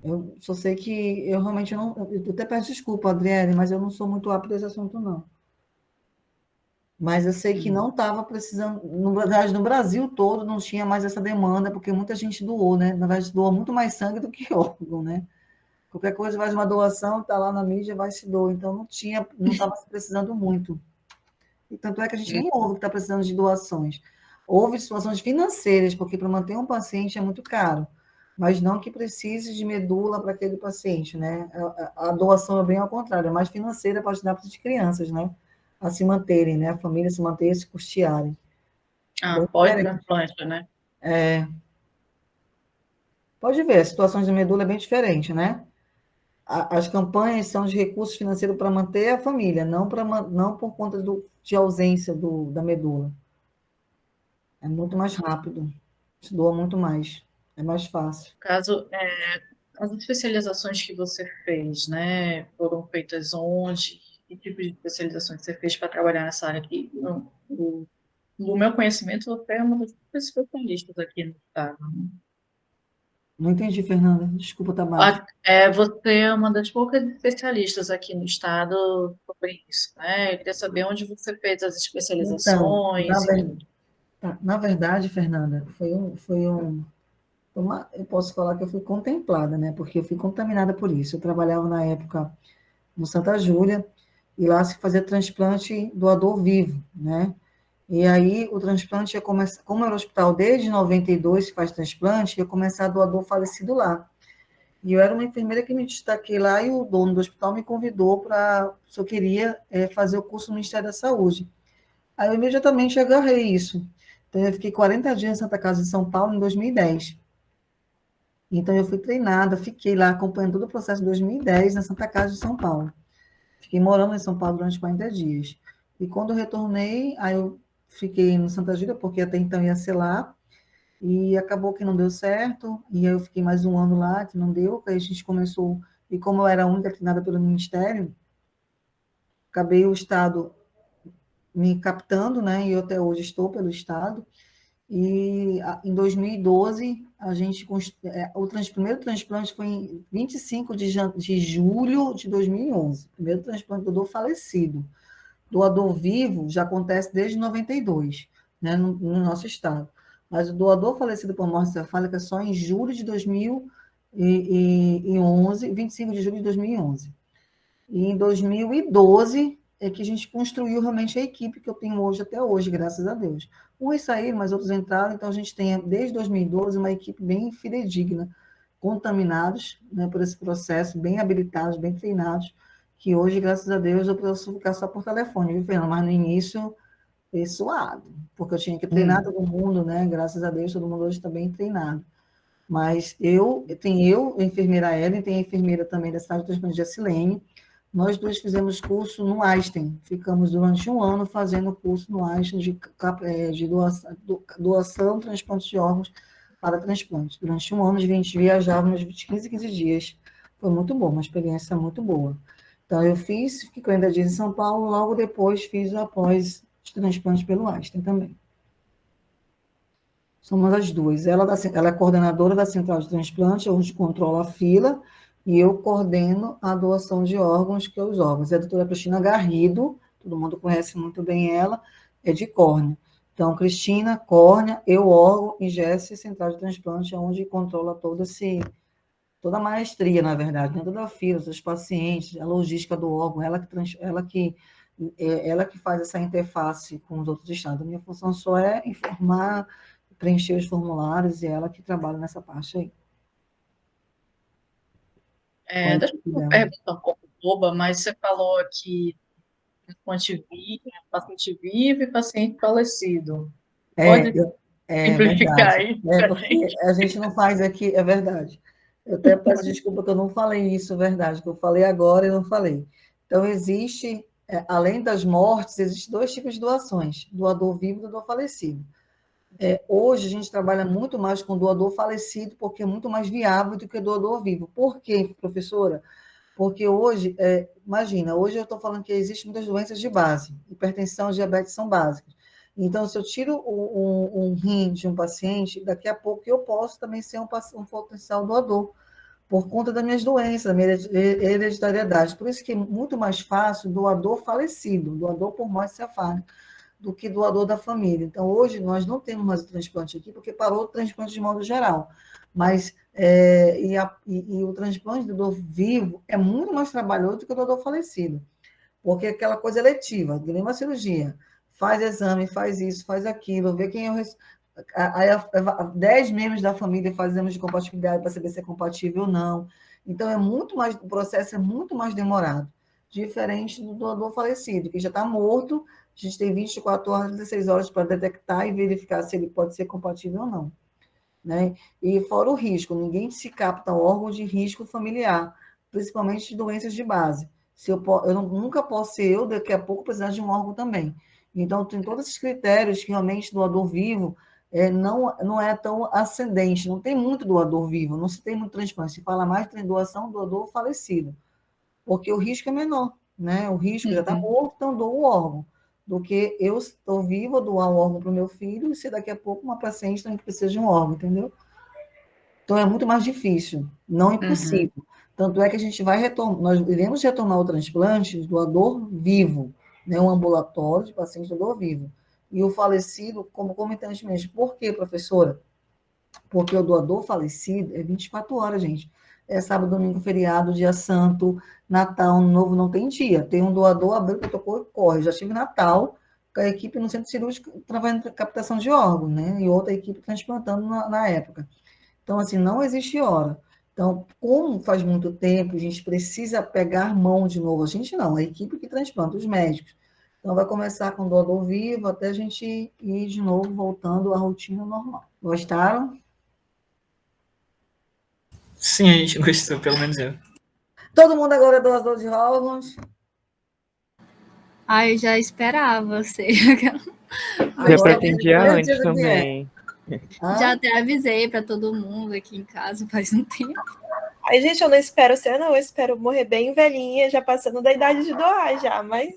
Eu só sei que eu realmente não. Eu até peço desculpa, Adriele, mas eu não sou muito apta desse assunto, não. Mas eu sei que não estava precisando. Na verdade, no Brasil todo não tinha mais essa demanda, porque muita gente doou, né? Na verdade, doa muito mais sangue do que órgão, né? Qualquer coisa faz uma doação, está lá na mídia, vai se doar. Então não estava precisando muito. E tanto é que a gente nem ouve que está precisando de doações. Houve situações financeiras, porque para manter um paciente é muito caro, mas não que precise de medula para aquele paciente, né? A doação é bem ao contrário, é mais financeira para ajudar as crianças, né? A se manterem, né? A família se manter e se custearem. Bem diferente. Pós-transplante, né? Pode ver, as situações de medula é bem diferente, né? As campanhas são de recursos financeiros para manter a família, não por conta de ausência da medula. É muito mais rápido, se doa muito mais, é mais fácil. Caso, as especializações que você fez, né, foram feitas onde? Que tipo de especializações você fez para trabalhar nessa área aqui? No meu conhecimento, você é uma das poucas especialistas aqui no estado. Não entendi, Fernanda. Desculpa, tá baixo. Você é uma das poucas especialistas aqui no estado sobre isso, né? Eu queria saber onde você fez as Então, especializações e tudo. na verdade, Fernanda, eu posso falar que eu fui contemplada, né? Porque eu fui contaminada por isso. Eu trabalhava na época no Santa Júlia e lá se fazia transplante doador vivo, né? E aí o transplante ia começar, como era o hospital desde 92 que faz transplante, ia começar doador falecido lá. E eu era uma enfermeira que me destaquei lá e o dono do hospital me convidou para, se eu queria fazer o curso no Ministério da Saúde. Aí eu imediatamente agarrei isso. Então eu fiquei 40 dias na Santa Casa de São Paulo em 2010. Então eu fui treinada, fiquei lá acompanhando todo o processo em 2010 na Santa Casa de São Paulo. Fiquei morando em São Paulo durante 40 dias. E quando eu retornei, aí eu fiquei no Santa Júlia, porque até então ia ser lá, e acabou que não deu certo, e aí eu fiquei mais um ano lá, que não deu, aí a gente começou, e como eu era a única treinada pelo Ministério, acabei o Estado me captando, né, e eu até hoje estou pelo Estado, e em 2012, o primeiro transplante foi em 25 de julho de 2011, primeiro transplante do doador falecido. Doador vivo já acontece desde 92, né, no nosso estado. Mas o doador falecido por morte cefálica é só em julho de 2011, 25 de julho de 2011. E em 2012 é que a gente construiu realmente a equipe que eu tenho hoje até hoje, graças a Deus. Uns saíram, mas outros entraram, então a gente tem, desde 2012, uma equipe bem fidedigna, contaminados, né, por esse processo, bem habilitados, bem treinados, que hoje, graças a Deus, eu posso ficar só por telefone, viu, Fernanda? Mas no início, foi suado, porque eu tinha que treinar todo mundo, né? Graças a Deus, todo mundo hoje está bem treinado. Mas a enfermeira Ellen, tem a enfermeira também da cidade de transplante de Silene. Nós dois fizemos curso no Einstein, ficamos durante um ano fazendo curso no Einstein de doação, transplante de órgãos para transplante. Durante um ano, a gente viajava uns 15 dias. Foi muito bom, uma experiência muito boa. Então, eu fiquei 40 dias em São Paulo, logo depois fiz após os transplantes pelo Einstein também. Somos as duas. Ela é coordenadora da central de transplante, onde controla a fila, e eu coordeno a doação de órgãos, que é os órgãos. É a doutora Cristina Garrido, todo mundo conhece muito bem ela, é de córnea. Então, Cristina, córnea, eu órgão, e Jéssica, central de transplante, onde controla toda a maestria, na verdade, né? Toda a fila, os pacientes, a logística do órgão, ela que faz essa interface com os outros estados. A minha função só é informar, preencher os formulários, e ela que trabalha nessa parte aí. Deixa eu fazer uma pergunta um pouco boba, mas você falou que paciente vivo e paciente falecido. Pode simplificar Verdade. aí É pra porque gente? a gente não faz aqui, é verdade. Eu até peço desculpa que eu não falei isso, é verdade, que eu falei agora e não falei. Então, além das mortes, existem 2 tipos de doações, doador vivo e doador falecido. Hoje, a gente trabalha muito mais com doador falecido, porque é muito mais viável do que doador vivo. Por quê, professora? Porque hoje, imagina, hoje eu estou falando que existem muitas doenças de base, hipertensão e diabetes são básicas. Então, se eu tiro um rim de um paciente, daqui a pouco eu posso também ser um potencial doador, por conta das minhas doenças, da minha hereditariedade. Por isso que é muito mais fácil doador falecido, doador por morte cefálica, do que doador da família. Então, hoje, nós não temos mais o transplante aqui, porque parou o transplante de modo geral. Mas, o transplante do doador vivo é muito mais trabalhoso do que o doador falecido, porque é aquela coisa eletiva, que nem uma cirurgia. Faz exame, faz isso, faz aquilo, vê quem é o... Aí, 10 membros da família fazem exame de compatibilidade para saber se é compatível ou não. Então, o processo é muito mais demorado, diferente do doador falecido, que já está morto. A gente tem 24 horas, 16 horas para detectar e verificar se ele pode ser compatível ou não. Né? E fora o risco, ninguém se capta órgão de risco familiar, principalmente de doenças de base. Nunca posso ser eu, daqui a pouco, precisar de um órgão também. Então, tem todos esses critérios que realmente doador vivo não é tão ascendente, não tem muito doador vivo, não se tem muito transplante, se fala mais de doação do doador falecido, porque o risco é menor, né? O risco já está morto, então dou o órgão, do que eu estou viva, doar um órgão para o meu filho, e se daqui a pouco uma paciente também precisa de um órgão, entendeu? Então é muito mais difícil, não impossível. Tanto é que a gente nós iremos retomar o transplante do doador vivo, né? Um ambulatório de paciente doador vivo. E o falecido, como concomitantemente. Por quê, professora? Porque o doador falecido é 24 horas, gente. É sábado, domingo, feriado, dia santo, Natal, Ano Novo, não tem dia. Tem um doador, abriu, tocou e corre. Já tive Natal com a equipe no centro cirúrgico trabalhando em captação de órgãos, né? E outra equipe transplantando na época. Então, assim, não existe hora. Então, como faz muito tempo, a gente precisa pegar mão de novo. A gente não, a equipe que transplanta, os médicos. Então, vai começar com o doador vivo até a gente ir de novo voltando à rotina normal. Gostaram? Sim, a gente gostou, pelo menos eu. Todo mundo agora é doador de órgãos? Eu já esperava ser. Eu pretendia antes também. Já até avisei para todo mundo aqui em casa faz um tempo. Aí, gente, eu não espero ser, não. Eu espero morrer bem velhinha, já passando da idade de doar, já, mas...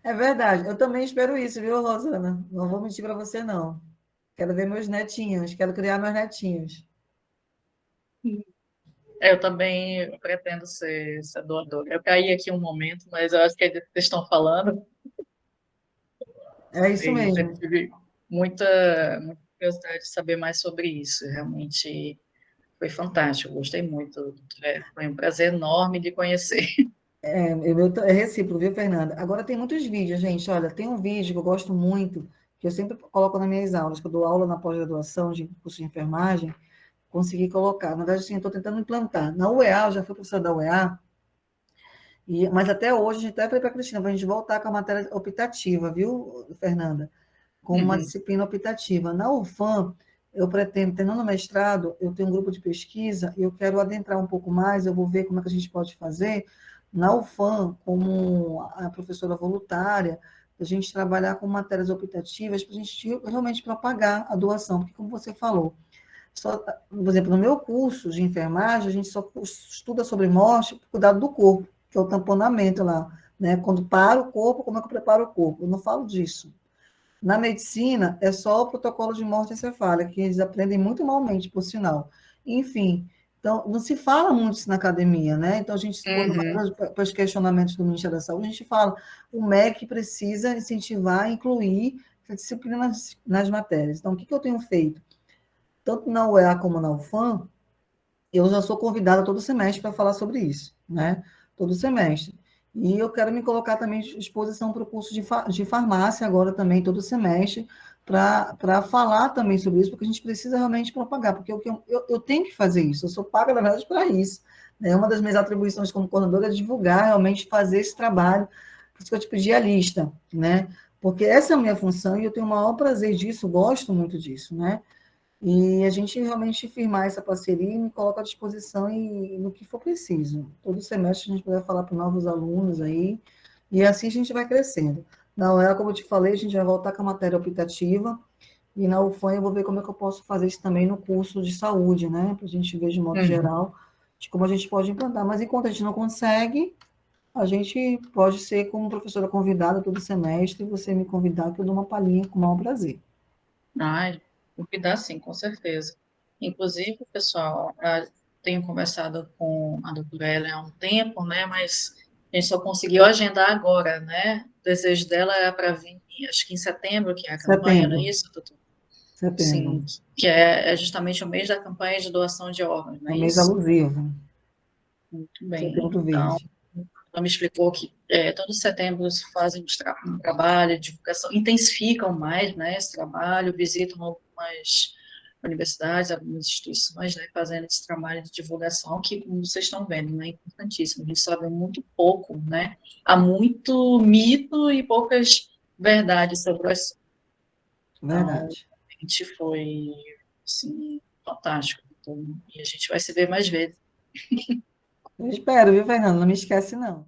É verdade. Eu também espero isso, viu, Rosana? Não vou mentir para você, não. Quero ver meus netinhos, quero criar meus netinhos. Eu também pretendo ser doadora. Eu caí aqui um momento, mas eu acho que é disso que vocês estão falando. É isso mesmo. Eu tive muita curiosidade de saber mais sobre isso. Realmente foi fantástico, gostei muito. Foi um prazer enorme de conhecer. É recíproco, viu, Fernanda? Agora tem muitos vídeos, gente. Olha, tem um vídeo que eu gosto muito, que eu sempre coloco nas minhas aulas, que eu dou aula na pós-graduação de curso de enfermagem, consegui colocar. Na verdade, assim, eu estou tentando implantar. Na UEA, eu já fui professora da UEA, mas até hoje, a gente até falei para a Cristina, para a gente voltar com a matéria optativa, viu, Fernanda? Com uma disciplina optativa. Na UFAM, eu pretendo, tendo no mestrado, eu tenho um grupo de pesquisa, e eu quero adentrar um pouco mais, eu vou ver como é que a gente pode fazer, na UFAM, como a professora voluntária, a gente trabalhar com matérias optativas para a gente realmente propagar a doação, porque como você falou, por exemplo, no meu curso de enfermagem, a gente só estuda sobre morte, cuidado do corpo, que é o tamponamento lá, né? Quando para o corpo, como é que eu preparo o corpo? Eu não falo disso. Na medicina, é só o protocolo de morte encefálica, que eles aprendem muito malmente, por sinal. Enfim, então, não se fala muito isso na academia, né? Então, a gente, quando vai para os questionamentos do Ministério da Saúde, a gente fala, o MEC precisa incentivar, incluir essa disciplina nas matérias. Então, o que eu tenho feito? Tanto na UEA como na UFAM, eu já sou convidada todo semestre para falar sobre isso, né? Todo semestre. E eu quero me colocar também à disposição para o curso de farmácia agora também, todo semestre, para falar também sobre isso, porque a gente precisa realmente propagar, porque eu tenho que fazer isso, eu sou paga, na verdade, para isso. Né? Uma das minhas atribuições como coordenadora é divulgar, realmente fazer esse trabalho, por isso que eu te pedi a lista, né? Porque essa é a minha função e eu tenho o maior prazer disso, gosto muito disso, né? E a gente realmente firmar essa parceria e me coloca à disposição no que for preciso. Todo semestre a gente vai falar para novos alunos aí, e assim a gente vai crescendo. Na UEL, como eu te falei, a gente vai voltar com a matéria optativa, e na UFAM eu vou ver como é que eu posso fazer isso também no curso de saúde, né? Para a gente ver de modo geral de como a gente pode implantar. Mas enquanto a gente não consegue, a gente pode ser como professora convidada todo semestre, você me convidar que eu dou uma palhinha com o maior prazer. Ai, vou cuidar sim, com certeza. Inclusive, pessoal, tenho conversado com a doutora Ellen há um tempo, né, mas a gente só conseguiu agendar agora, né? O desejo dela é para vir, acho que em setembro, que é a campanha, não é Setembro. isso, doutor? Setembro. Sim, que é justamente o mês da campanha de doação de órgãos, não É é um mês isso? alusivo. Muito bem. Setembro Então, Verde. ela me explicou que todo setembro eles fazem um trabalho de divulgação, intensificam mais, né, esse trabalho, visitam algumas universidades, algumas instituições, né, fazendo esse trabalho de divulgação que, como vocês estão vendo, né, é importantíssimo. A gente sabe muito pouco, né, há muito mito e poucas verdades sobre o assunto. Então, Verdade. realmente foi, assim, fantástico. Então, e a gente vai se ver mais vezes. Eu espero, viu, Fernando? Não me esquece, não.